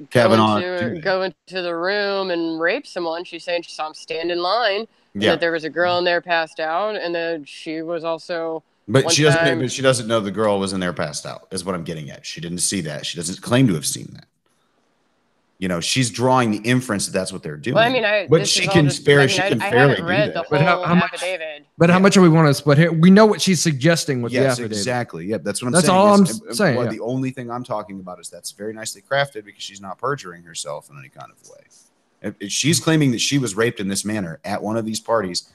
Kavanaugh go into the room and rape someone. She's saying she saw him stand in line, and Yeah. that there was a girl in there passed out, and that she was also. But she doesn't know the girl was in there passed out, is what I'm getting at. She didn't see that. She doesn't claim to have seen that. She's drawing the inference that that's what they're doing. Well, I mean, but she can fairly do that. But how much are we want to split here? We know what she's suggesting with the affidavit. Exactly. Yeah, that's what I'm saying. That's all I'm saying. Well, the only thing I'm talking about is that's very nicely crafted because she's not perjuring herself in any kind of way. If she's claiming that she was raped in this manner at one of these parties,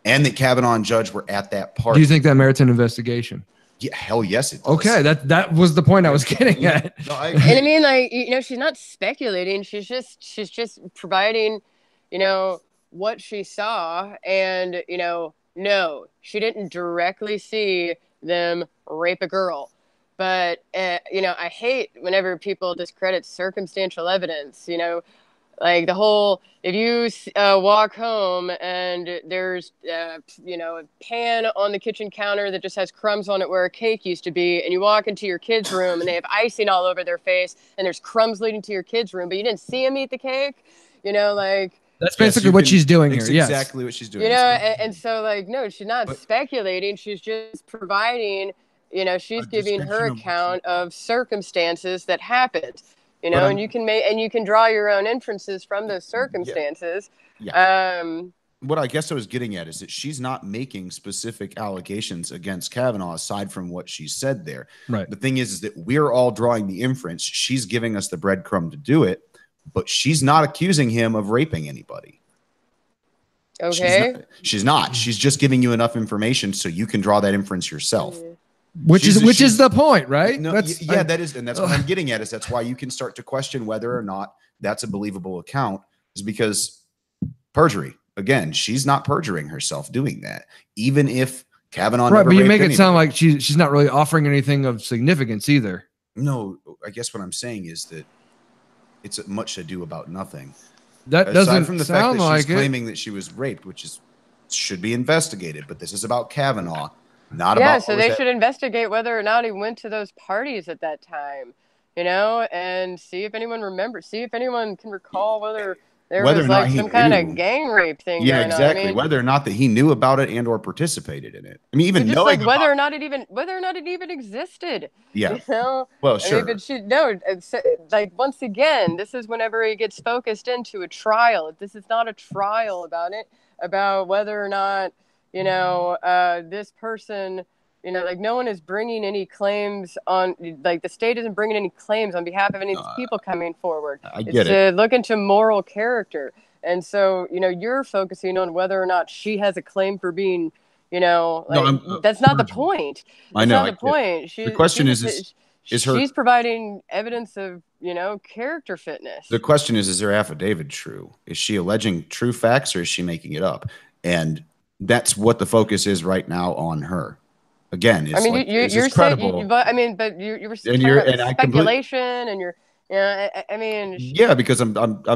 and that Kavanaugh and Judge were at that party. Do you think that merits an investigation? Yeah, hell yes, it does. Okay, that was the point I was getting at. No, and I mean, she's not speculating. She's just providing, what she saw, and no, she didn't directly see them rape a girl. But I hate whenever people discredit circumstantial evidence. Like the whole, if you walk home and there's, a pan on the kitchen counter that just has crumbs on it where a cake used to be, and you walk into your kid's room and they have icing all over their face and there's crumbs leading to your kid's room, but you didn't see them eat the cake, That's basically what she's doing here. Yes. Exactly what she's doing. And so no, she's not speculating. She's just providing, she's giving her account of circumstances that happened. And you can draw your own inferences from those circumstances. Yeah. What I guess I was getting at is that she's not making specific allegations against Kavanaugh aside from what she said there. Right. The thing is that we're all drawing the inference. She's giving us the breadcrumb to do it, but she's not accusing him of raping anybody. Okay. She's not. She's just giving you enough information so you can draw that inference yourself. Yeah. Which is the point, right? No, that is, and that's what I'm getting at. Is that's why you can start to question whether or not that's a believable account, is because perjury. Again, she's not perjuring herself doing that, even if Kavanaugh. Right, but you make it sound like she's not really offering anything of significance either. No, I guess what I'm saying is that it's much ado about nothing. That doesn't from the sound fact that like she's claiming that she was raped, which should be investigated. But this is about Kavanaugh. Not about so they should investigate whether or not he went to those parties at that time, and see if anyone remembers, see if anyone can recall whether there was like some kind of gang rape thing. Yeah, exactly. I mean, whether or not that he knew about it and or participated in it. I mean, even knowing whether or not it even existed. Yeah. Well, sure. It's like once again, this is whenever he gets focused into a trial. This is not a trial about whether or not. This person, no one is bringing any claims on, like the state isn't bringing any claims on behalf of any of these people coming forward. I get it. To look into moral character. And so, you're focusing on whether or not she has a claim for being, that's not the point. I know. That's not the point. The question is she's providing evidence of, character fitness. The question is her affidavit true? Is she alleging true facts or is she making it up? And that's what the focus is right now on her. Again, it's you're credible. But you were talking about speculation, and you're. Yeah, because I'm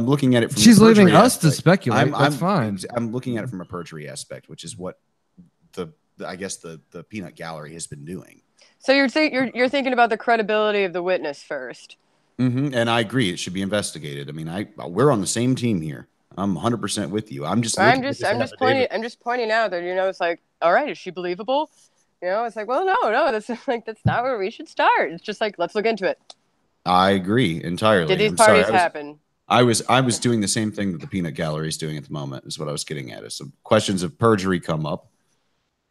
looking at it from. She's leaving us to speculate. That's fine. I'm looking at it from a perjury aspect, which is what I guess the peanut gallery has been doing. So you're thinking about the credibility of the witness first. Mm-hmm. And I agree, it should be investigated. I mean, we're on the same team here. I'm 100% with you. I'm just pointing out that it's like, all right, is she believable? It's like, well, no, that's not where we should start. It's just like, let's look into it. I agree entirely. Did these parties happen? I was doing the same thing that the peanut gallery is doing at the moment. Is what I was getting at. Is some questions of perjury come up,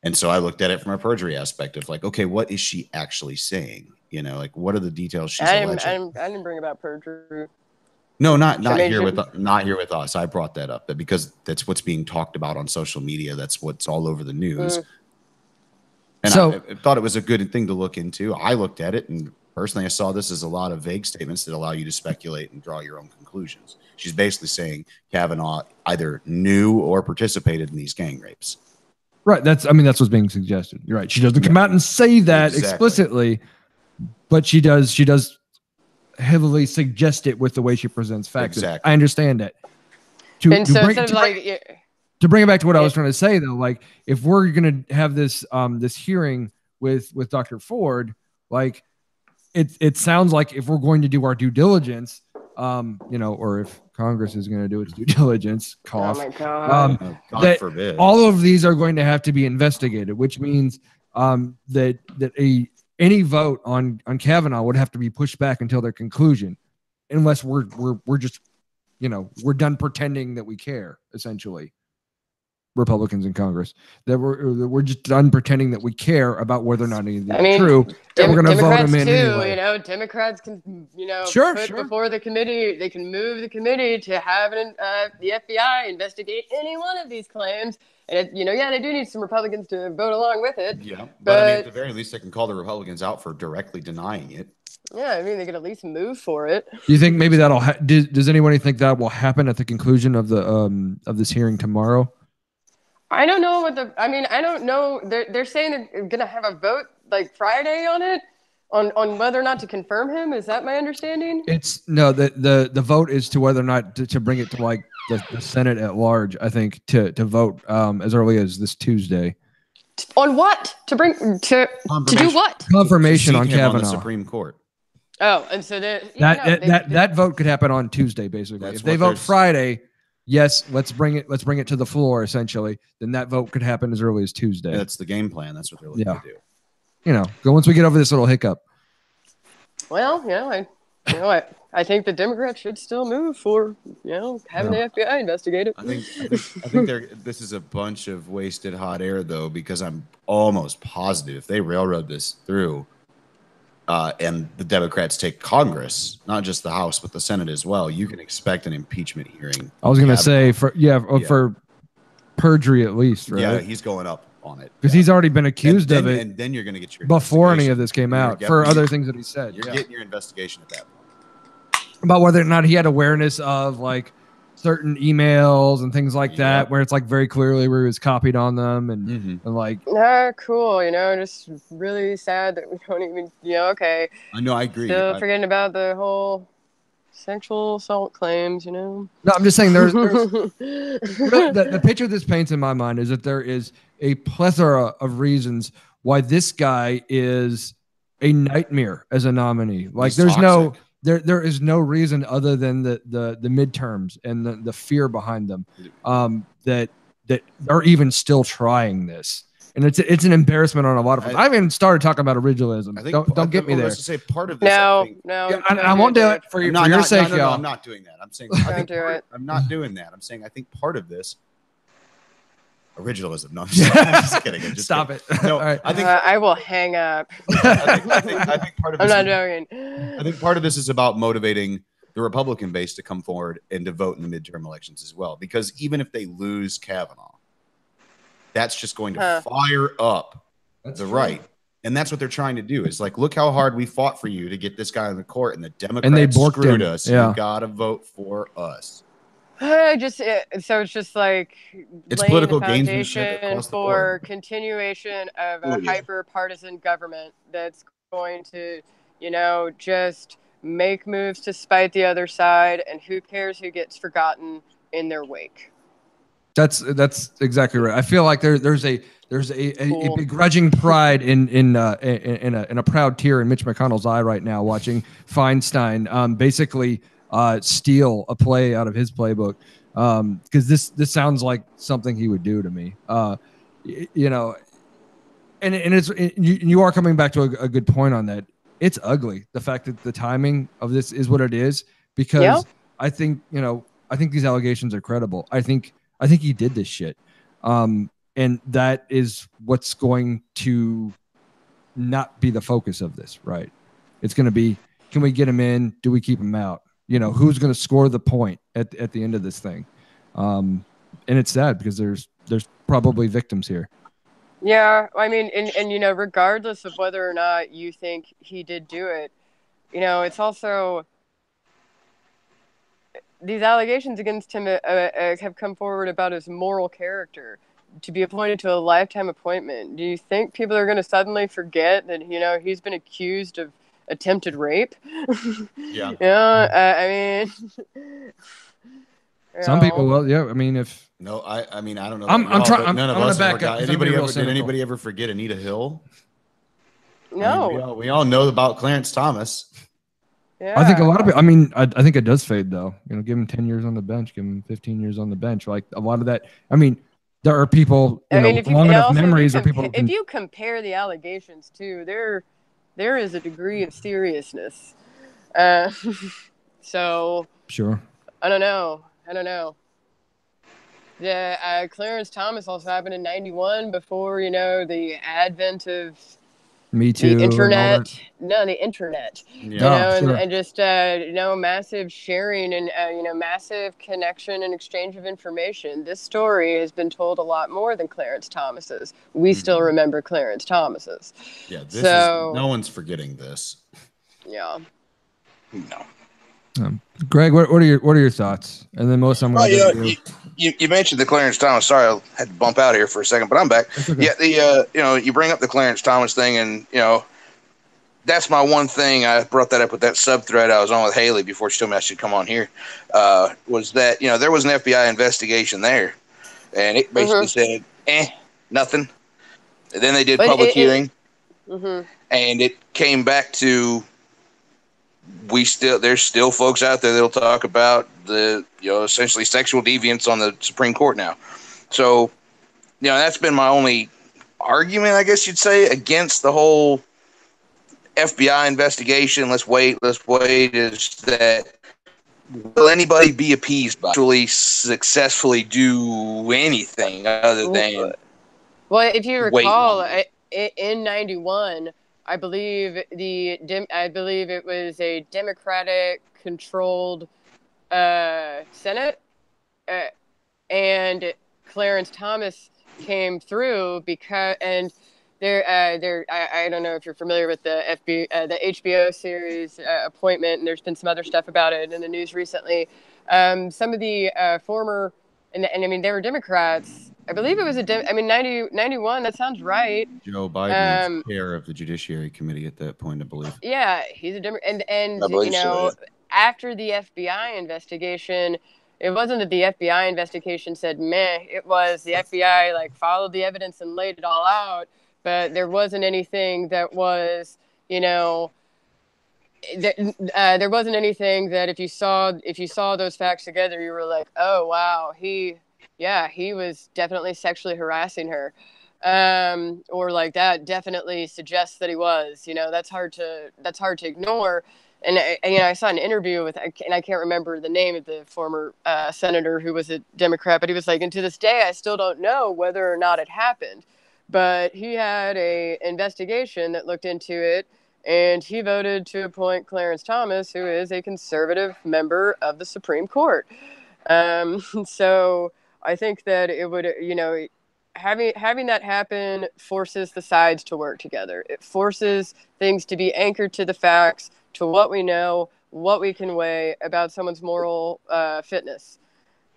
and so I looked at it from a perjury aspect of like, okay, what is she actually saying? Like, what are the details she's alleging? I didn't bring about perjury. No, not here with us. I brought that up because that's what's being talked about on social media. That's what's all over the news. And so, I thought it was a good thing to look into. I looked at it, and personally, I saw this as a lot of vague statements that allow you to speculate and draw your own conclusions. She's basically saying Kavanaugh either knew or participated in these gang rapes. Right. That's what's being suggested. You're right. She doesn't come out and say that explicitly. but she does heavily suggest it with the way she presents facts. Exactly. I understand that. To bring it back to what I was trying to say, though, like if we're going to have this this hearing with Dr. Ford, like it sounds like if we're going to do our due diligence, or if Congress is going to do its due diligence, cough, oh my God. God forbid. all of these are going to have to be investigated, which means that any vote on Kavanaugh would have to be pushed back until their conclusion, unless we're just we're done pretending that we care, essentially. Republicans in Congress, that we're just done pretending that we care about whether or not anything is true. And we're going to vote them in too, anyway. Democrats can, sure. before the committee, they can move the committee to have the FBI investigate any one of these claims. And they do need some Republicans to vote along with it. Yeah, but I mean, at the very least, they can call the Republicans out for directly denying it. Yeah, I mean, they could at least move for it. Do you think maybe that'll? Does anybody think that will happen at the conclusion of the of this hearing tomorrow? I don't know I don't know. They're saying they're gonna have a vote like Friday on it, on whether or not to confirm him. Is that my understanding? It's no. The vote is to whether or not to bring it to like the Senate at large. I think to vote as early as this Tuesday. On what? To do what? Confirmation on Kavanaugh. On the Supreme Court. Oh, and so that vote could happen on Tuesday, basically. If they vote Friday, yes, let's bring it to the floor, essentially, then that vote could happen as early as Tuesday. That's the game plan. That's what they're looking to do. Once we get over this little hiccup. Well, I think the Democrats should still move for, having the FBI investigate it. I think this is a bunch of wasted hot air, though, because I'm almost positive if they railroad this through, and the Democrats take Congress, not just the House, but the Senate as well, you can expect an impeachment hearing. I was going to say for perjury at least, right? Yeah, he's going up on it because he's already been accused of it. And then you're going to get your before any of this came out for other things that he said. You're getting your investigation at that point about whether or not he had awareness of like certain emails and things like that, where it's like very clearly where he was copied on them and like. Cool. Just really sad that we don't even. Okay. I know. I agree. Still forgetting about the whole sexual assault claims. No, I'm just saying there's the picture this paints in my mind is that there is a plethora of reasons why this guy is a nightmare as a nominee. Like there's toxic. There is no reason other than the midterms and the fear behind them that are even still trying this. And it's an embarrassment on a lot of fronts. I haven't even started talking about originalism. Don't get me there. Let's just say part of this. No. I won't do it for your sake, y'all. No, I'm not doing that. I'm saying I'm not doing that. I'm saying I think part of this. Originalism. No, I'm just kidding. Stop kidding. it. No, right. I think I will hang up. I think part of this. I'm not joking. I think part of this is about motivating the Republican base to come forward and to vote in the midterm elections as well. Because even if they lose Kavanaugh, that's just going to fire up the right. And that's what they're trying to do. Is like, look how hard we fought for you to get this guy in the court, and the Democrats screwed us. Yeah. You got to vote for us. So it's just like it's political gamesmanship for continuation of a hyper-partisan government that's going to, just make moves to spite the other side, and who cares who gets forgotten in their wake. That's exactly right. I feel like there's a begrudging pride in a proud tear in Mitch McConnell's eye right now, watching Feinstein basically steal a play out of his playbook, because this sounds like something he would do to me. And you are coming back to a good point on that. It's ugly, the fact that the timing of this is what it is, because I think these allegations are credible. I think he did this shit, and that is what's going to not be the focus of this, right? It's going to be, can we get him in? Do we keep him out? Who's going to score the point at the end of this thing? And it's sad because there's probably victims here. Yeah, I mean, and regardless of whether or not you think he did do it, it's also these allegations against him have come forward about his moral character. To be appointed to a lifetime appointment, do you think people are going to suddenly forget that he's been accused of attempted rape. Yeah. I mean, Some people will. Yeah. I mean, if No, I mean, I don't know. I'm about y'all, trying. but none of us back ever up. got. 'Cause I'm gonna be real Did cynical. anybody ever forget Anita Hill? no. I mean, we all know about Clarence Thomas. Yeah. I think a lot of it. I mean, I think it does fade though. You know, give him 10 years on the bench, give him 15 years on the bench. Like a lot of that. I mean, there are people. You know, if you, long and enough also memories, or if you, people. if you compare the allegations too, there is a degree of seriousness. So Sure. I don't know. Yeah, Clarence Thomas also happened in '91 before the advent of Me too. the internet. No, the internet. Yeah. Sure. And just massive sharing and massive connection and exchange of information. This story has been told a lot more than Clarence Thomas's. We still remember Clarence Thomas's. Yeah, this is no one's forgetting this. Yeah. No. Greg, what are your thoughts? And then most I'm going to do. You mentioned the Clarence Thomas. Sorry, I had to bump out here for a second, but I'm back. Okay. Yeah, you bring up the Clarence Thomas thing, and that's my one thing. I brought that up with that sub thread I was on with Haley before she told me I should come on here. Was that there was an FBI investigation there, and it basically said nothing. And then they did public hearing, and it came back to there's still folks out there that'll talk about the essentially sexual deviance on the Supreme Court now. So that's been my only argument, I guess you'd say, against the whole FBI investigation. Let's wait. Is that will anybody be appeased by actually successfully do anything other than? Well, if you recall, in '91. I believe it was a Democratic-controlled Senate, and Clarence Thomas came through because I don't know if you're familiar with the HBO series Appointment, and there's been some other stuff about it in the news recently. Some of the former and I mean they were Democrats. I believe it was 91. That sounds right. Joe Biden was chair of the Judiciary Committee at that point, I believe. Yeah, he's a Democrat. And after the FBI investigation, it wasn't that the FBI investigation said meh. It was the FBI followed the evidence and laid it all out. But there wasn't anything that was there wasn't anything that if you saw those facts together, you were like, oh wow, he was definitely sexually harassing her, or that definitely suggests that he was. That's hard to ignore. And I saw an interview with, and I can't remember the name of the former senator who was a Democrat, but he was like, and to this day, I still don't know whether or not it happened, but he had a investigation that looked into it. And he voted to appoint Clarence Thomas, who is a conservative member of the Supreme Court. So I think that it would, having that happen forces the sides to work together. It forces things to be anchored to the facts, to what we know, what we can weigh about someone's moral fitness.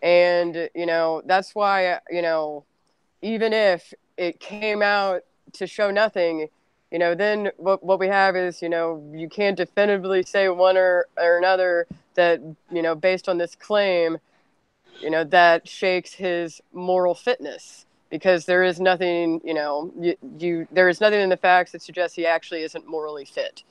And, that's why, even if it came out to show nothing, then what we have is, you can't definitively say one or another that, based on this claim, that shakes his moral fitness, because there is nothing, there is nothing in the facts that suggests he actually isn't morally fit.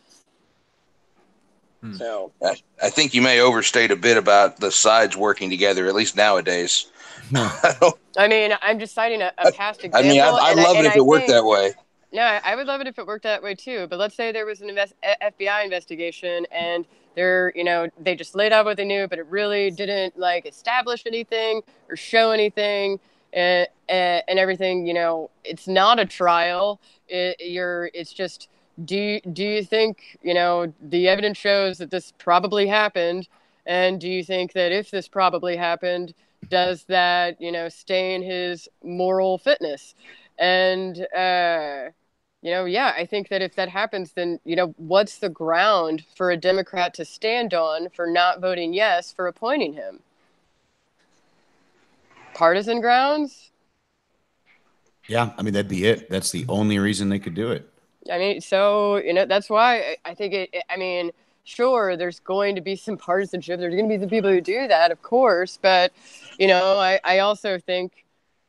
So I think you may overstate a bit about the sides working together, at least nowadays. I mean, I'm just citing a past example. I mean, I'd love it if it worked that way. No, I would love it if it worked that way too. But let's say there was an FBI investigation, and they just laid out what they knew, but it really didn't establish anything or show anything, and everything. It's not a trial. It's just do you think the evidence shows that this probably happened, and do you think that if this probably happened, does that stain his moral fitness? And I think that if that happens, then, what's the ground for a Democrat to stand on for not voting yes for appointing him? Partisan grounds? Yeah, I mean, that'd be it. That's the only reason they could do it. I mean, so, that's why I think I mean, sure, there's going to be some partisanship. There's going to be some people who do that, of course. But, I also think,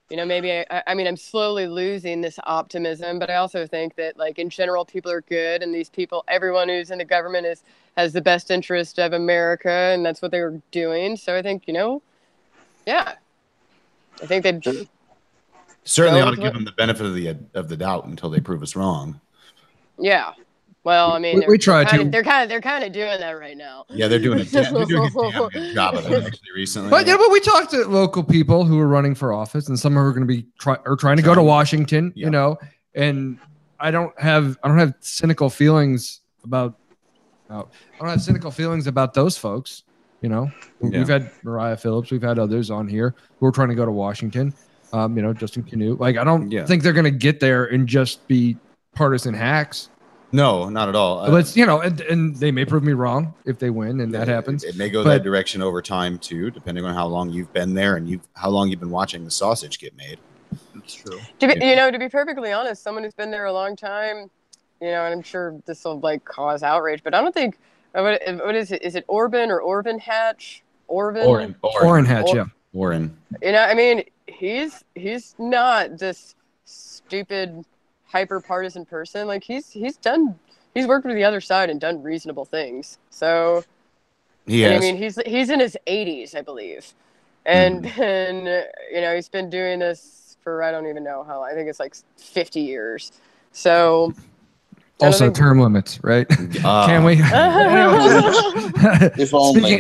maybe, I mean, I'm slowly losing this optimism, but I also think that, like, in general, people are good. And these people, everyone who's in the government has the best interest of America. And that's what they were doing. So I think, yeah, I think they certainly ought to give them the benefit of the doubt until they prove us wrong. Yeah. Well, I mean, we try to. They're kind of doing that right now. Yeah, they're doing a damn good job of it actually recently. But we talked to local people who are running for office, and some who are going to be trying to go to Washington. And I don't have cynical feelings about. I don't have cynical feelings about those folks. We've had Mariah Phillips, we've had others on here who are trying to go to Washington. Justin Canute. Like, I don't think they're going to get there and just be partisan hacks. No, not at all. But and they may prove me wrong if they win, and that happens. It may go that direction over time too, depending on how long you've been there and how long you've been watching the sausage get made. That's true. To be perfectly honest, someone who's been there a long time, and I'm sure this will like cause outrage, but I don't think what is it? Is it Orban or Orban Hatch? Orban Hatch, yeah. Warren. I mean, he's not this stupid hyper partisan person. Like he's worked with the other side and done reasonable things. So I mean, he's in his 80s, I believe, and he's been doing this for I don't even know how long. I think it's like 50 years. So also term limits, right? Can we?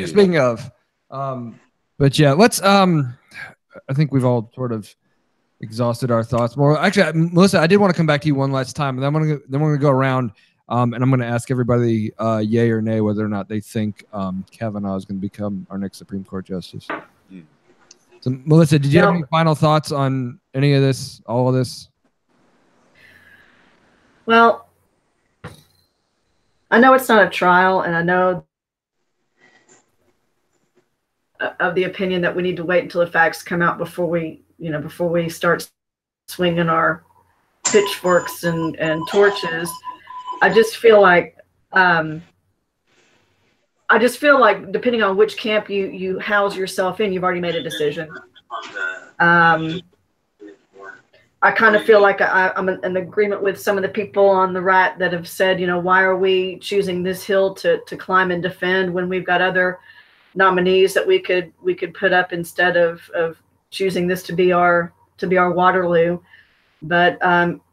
Speaking of, but yeah, let's. I think we've all sort of exhausted our thoughts. More actually, Melissa, I did want to come back to you one last time, and then we're gonna go around, and I'm gonna ask everybody, yay or nay, whether or not they think Kavanaugh is going to become our next Supreme Court justice. So, Melissa, did you have any final thoughts on any of this, all of this? Well, I know it's not a trial, and I know of the opinion that we need to wait until the facts come out before we start swinging our pitchforks and torches. I just feel like depending on which camp you house yourself in, you've already made a decision. I kind of feel like I'm in agreement with some of the people on the right that have said, why are we choosing this hill to climb and defend when we've got other nominees that we could put up instead of choosing this to be our Waterloo. But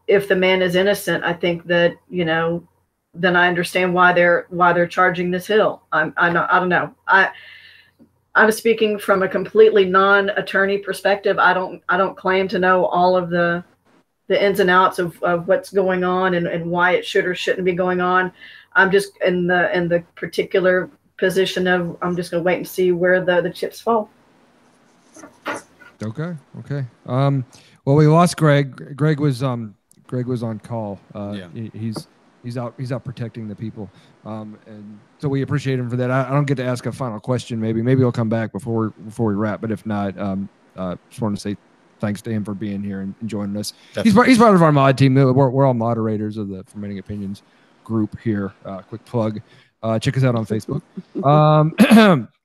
if the man is innocent, I think that then I understand why they're charging this hill. I don't know. I'm speaking from a completely non-attorney perspective. I don't claim to know all of the ins and outs of what's going on and why it should or shouldn't be going on. I'm just in the particular position of I'm just going to wait and see where the chips fall. Okay. Well, we lost Greg. Greg was on call. He's out protecting the people, and so we appreciate him for that. I don't get to ask a final question. Maybe he'll come back before we wrap. But if not, just want to say thanks to him for being here and joining us. Definitely. He's part of our mod team. We're all moderators of the Fermenting Opinions group here. Quick plug. Check us out on Facebook.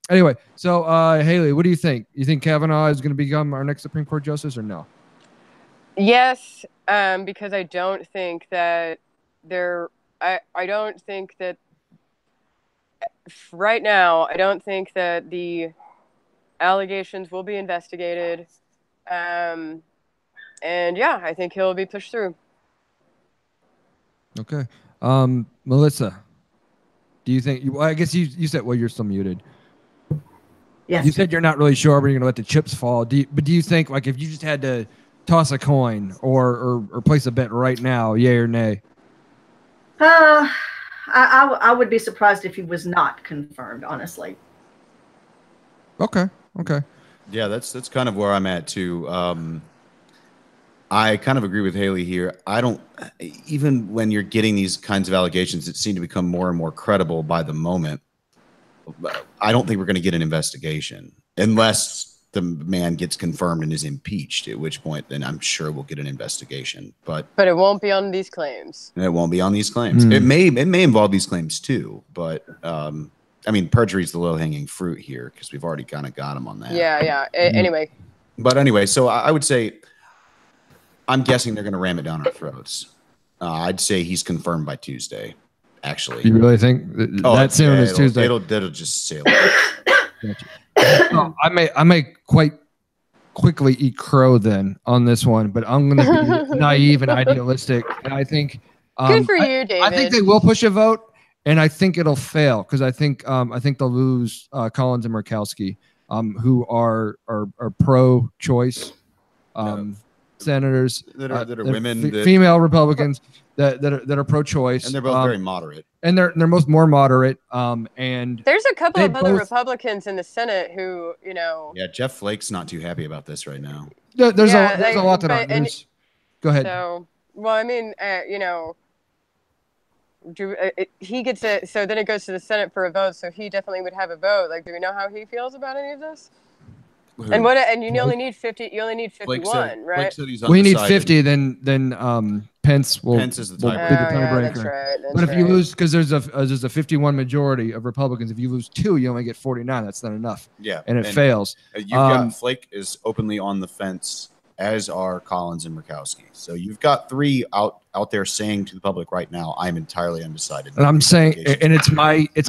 Anyway, so Haley, what do you think? You think Kavanaugh is going to become our next Supreme Court justice or no? Yes, because I don't think that I don't think that right now, I don't think that the allegations will be investigated. And yeah, I think he'll be pushed through. Okay. Melissa, do you think, I guess you said, well, you're still muted. Yes. You said you're not really sure, but you're going to let the chips fall. Do you think, like, if you just had to toss a coin or place a bet right now, yay or nay? I would be surprised if he was not confirmed, honestly. Okay. Yeah, that's kind of where I'm at too. I kind of agree with Haley here. I don't, even when you're getting these kinds of allegations that seem to become more and more credible by the moment, I don't think we're going to get an investigation unless the man gets confirmed and is impeached, at which point then I'm sure we'll get an investigation. But it won't be on these claims. It won't be on these claims. It may involve these claims too, but I mean, perjury is the low-hanging fruit here because we've already kind of got him on that. Yeah. Anyway. But anyway, so I would say I'm guessing they're going to ram it down our throats. I'd say he's confirmed by Tuesday, actually. You really think that soon is Tuesday? It'll just sail. I may quite quickly eat crow then on this one, but I'm going to be naive and idealistic. And I think good for you, David. I think they will push a vote, and I think it'll fail because I think they'll lose Collins and Murkowski, who are pro-choice senators that are women, female Republicans that are pro-choice, and they're both very moderate. And they're more moderate. And there's a couple of other Republicans in the Senate who, you know. Yeah, Jeff Flake's not too happy about this right now. There's a lot that go ahead. So, well, I mean, you know, he gets it. So then it goes to the Senate for a vote. So he definitely would have a vote. Like, do we know how he feels about any of this? Who? And you only need 50. You only need 51, right? We need 50. Then Pence will. Pence is the tiebreaker. Yeah, that's right. But if you lose, because there's a 51 majority of Republicans, if you lose 2, you only get 49. That's not enough. Yeah, and it fails. You've got Flake is openly on the fence, as are Collins and Murkowski. So you've got 3 out there saying to the public right now, I'm entirely undecided. And I'm saying, and it's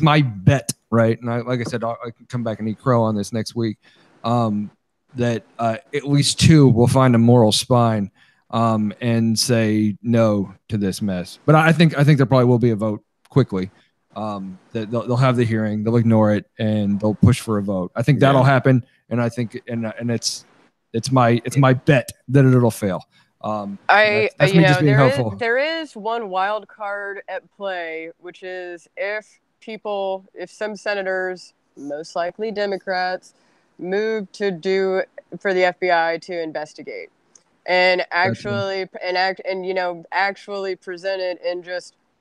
my bet, right? And like I said, I can come back and eat crow on this next week. That at least 2 will find a moral spine and say no to this mess. But I think there probably will be a vote quickly. That they'll have the hearing, they'll ignore it, and they'll push for a vote. I think that'll happen, and I think and it's my bet that it'll fail. That's me just being hopeful. There is one wild card at play, which is if some senators, most likely Democrats, move to do for the FBI to investigate and actually present it and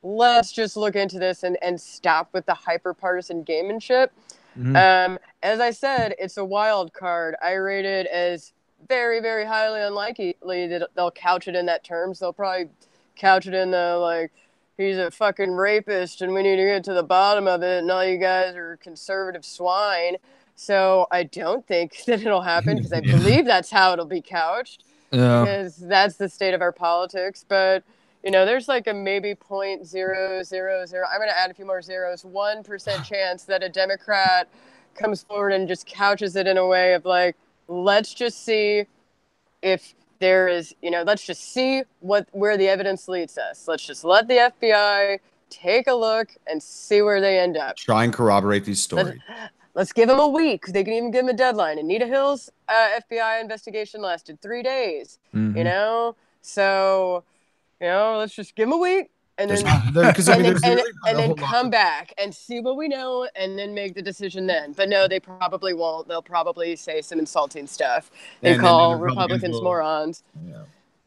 let's just look into this and stop with the hyper-partisan gamemanship. As I said, it's a wild card. I rate it as very, very highly unlikely that they'll couch it in that terms. They'll probably couch it in the, like, he's a fucking rapist and we need to get to the bottom of it and all you guys are conservative swine. So I don't think that it'll happen because I believe that's how it'll be couched because that's the state of our politics. But, you know, there's like a maybe 0.000, I'm going to add a few more zeros, 1% chance that a Democrat comes forward and just couches it in a way of like, let's just see if there is, let's just see where the evidence leads us. Let's just let the FBI take a look and see where they end up. Try and corroborate these stories. Let's give them a week. They can even give them a deadline. Anita Hill's FBI investigation lasted 3 days. So, let's just give them a week and then come back and see what we know and then make the decision then. But no, they probably won't. They'll probably say some insulting stuff and call Republicans morons. Yeah.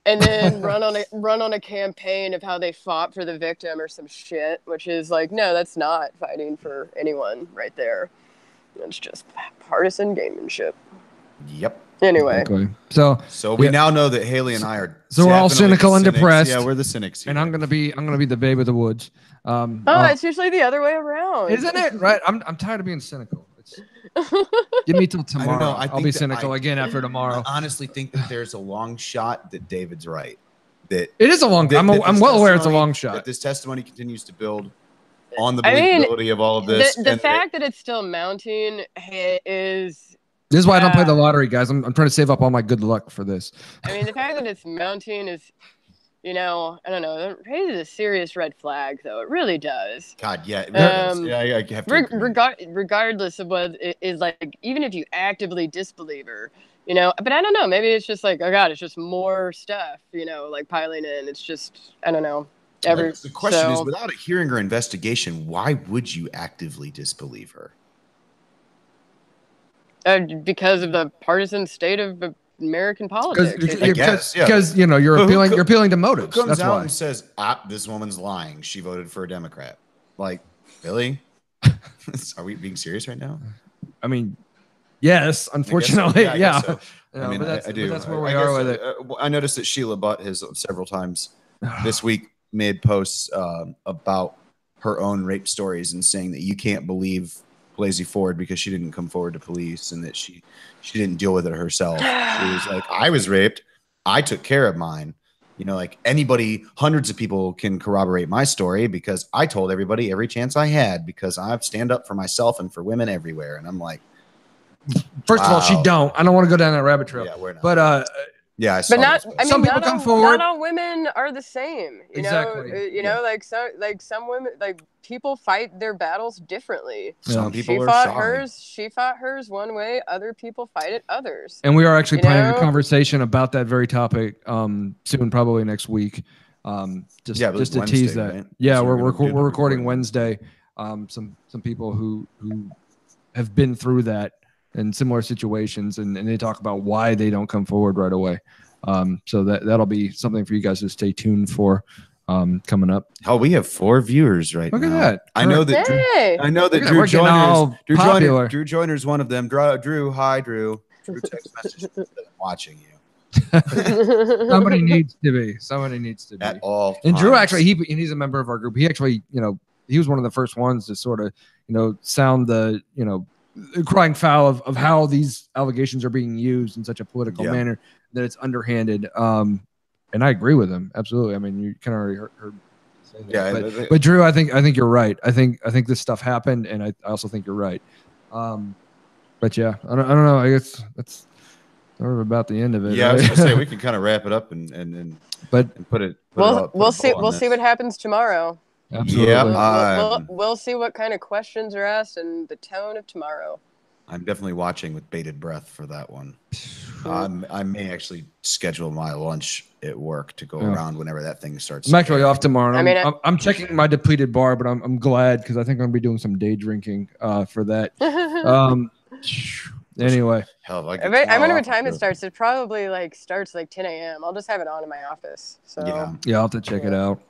And then run on a campaign of how they fought for the victim or some shit, which is like, no, that's not fighting for anyone right there. It's just partisan gamemanship. Yep. Anyway, exactly. So we now know that Haley and I are. So we're all cynical and depressed. Yeah, we're the cynics here. And I'm gonna be the babe of the woods. It's usually the other way around, isn't it? Right. I'm tired of being cynical. Give me till tomorrow. I'll be cynical again after tomorrow. I honestly think that there's a long shot that David's right. That it is a long. I'm well aware it's a long shot. That this testimony continues to build on the believability of all of this. The fact that it's still mounting is. This is why I don't play the lottery, guys. I'm trying to save up all my good luck for this. I mean, the fact that it's mounting is, I don't know. It raises a serious red flag, though. It really does. God, yeah. I have to regardless of what it is like, even if you actively disbelieve her, but I don't know. Maybe it's just like, oh, God, it's just more stuff, like piling in. It's just, I don't know. The question is, without a hearing or investigation, why would you actively disbelieve her? Because of the partisan state of American politics. Because you're appealing to motives. Who comes That's out why. And says, this woman's lying. She voted for a Democrat. Like, really? Are we being serious right now? I mean, Yes, unfortunately, I yeah. guess so. You know, I mean, but I do. that's where we I are guess, with it. I noticed that Sheila Butt has several times this week made posts about her own rape stories and saying that you can't believe Blasey Ford because she didn't come forward to police and that she didn't deal with it herself. She was like, I was raped. I took care of mine. You know, like anybody, hundreds of people can corroborate my story because I told everybody every chance I had because I stand up for myself and for women everywhere. And I'm like, first of all, she don't. I don't want to go down that rabbit trail. Yeah, we're not. But yeah, I saw but not. those, I mean, some people come forward. Not all women are the same. You Exactly. know, you know, like some women, like people fight their battles differently. Some people She are fought shy. hers. She fought hers one way. Other people fight it others. And we are actually planning know? a conversation about that very topic soon, probably next week. Just to Wednesday, tease that. right? Yeah, So we're gonna recording Wednesday. Some people who have been through that in similar situations, and they talk about why they don't come forward right away. So that'll be something for you guys to stay tuned for coming up. Oh, we have 4 viewers right Look now. at that. I know that. Hey. I know that We're getting all popular. Drew Joyner's one of them. Drew, hi, Drew. Drew text message that I'm watching you Somebody needs to be. Somebody needs to be. at all. And Drew times. actually, he's a member of our group. He actually, he was one of the first ones to sort of, sound the, crying foul of how these allegations are being used in such a political manner that it's underhanded. And I agree with him. Absolutely. I mean, you kind of already heard say that. Yeah, but Drew, I think you're right. I think this stuff happened, and I also think you're right. But yeah, I don't know. I guess that's sort of about the end of it. Yeah, right? I was gonna say we can kind of wrap it up and put it. We'll see what happens tomorrow. Absolutely. Yeah, we'll see what kind of questions are asked and the tone of tomorrow. I'm definitely watching with bated breath for that one. I may actually schedule my lunch at work to go around whenever that thing starts. I'm actually off tomorrow. I mean, I'm checking my depleted bar, but I'm glad because I think I'm gonna be doing some day drinking for that. Anyway, I wonder what time it starts. It probably starts 10 a.m. I'll just have it on in my office. So yeah, I'll have to check it out.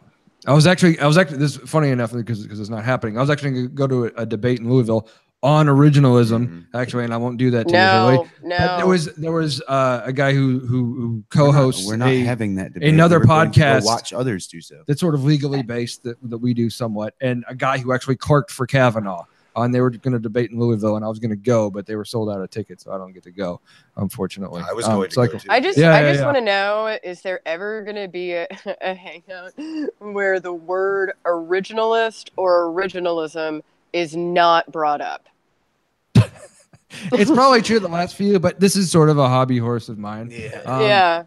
I was actually this is funny enough because it's not happening. I was actually going to go to a debate in Louisville on originalism, actually, and I won't do that to you, Haley. No. But there was a guy who co-hosts. We're not having that debate. Another podcast. Watch others do so. That's sort of legally based that we do somewhat, and a guy who actually clerked for Kavanaugh. And they were going to debate in Louisville, and I was going to go, but they were sold out of tickets, so I don't get to go, unfortunately. I was going to go too. I just want to know: is there ever going to be a hangout where the word originalist or originalism is not brought up? It's probably true the last few, but this is sort of a hobby horse of mine. Yeah.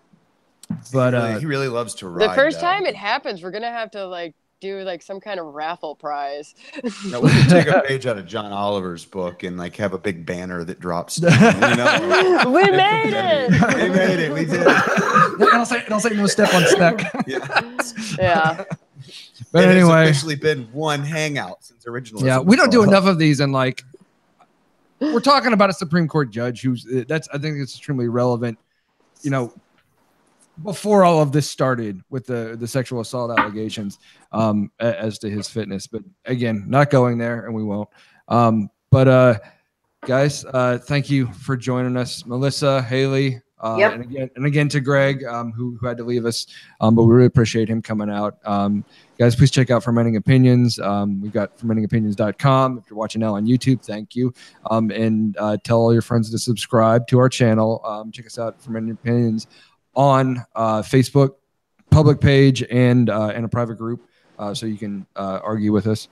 But he really loves to ride. The first time it happens, we're gonna have to do some kind of raffle prize. No, we can take a page out of John Oliver's book and have a big banner that drops down. We made it. We made it. We did it. It'll say no step on stack. Yeah. But anyway, it's officially been one hangout since originalism. Yeah, we don't do enough of these, and we're talking about a Supreme Court judge I think it's extremely relevant. Before all of this started with the sexual assault allegations as to his fitness. But again, not going there, and we won't. But guys, thank you for joining us, Melissa, Haley, and again to Greg, who had to leave us, but we really appreciate him coming out. Guys, please check out Fermenting Opinions. We've got fermentingopinions.com. If you're watching now on YouTube, thank you. And tell all your friends to subscribe to our channel. Check us out, Fermenting Opinions, on Facebook public page and a private group, so you can argue with us.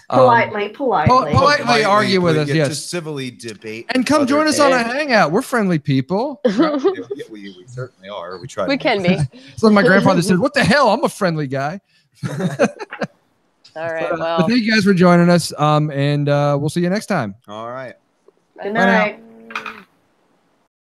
politely argue with us. Yes, to civilly debate and come join us on a hangout. We're friendly people. we certainly are. We try. We can be. So my grandfather said, "What the hell? I'm a friendly guy." All right. But thank you guys for joining us. And we'll see you next time. All right. Good night.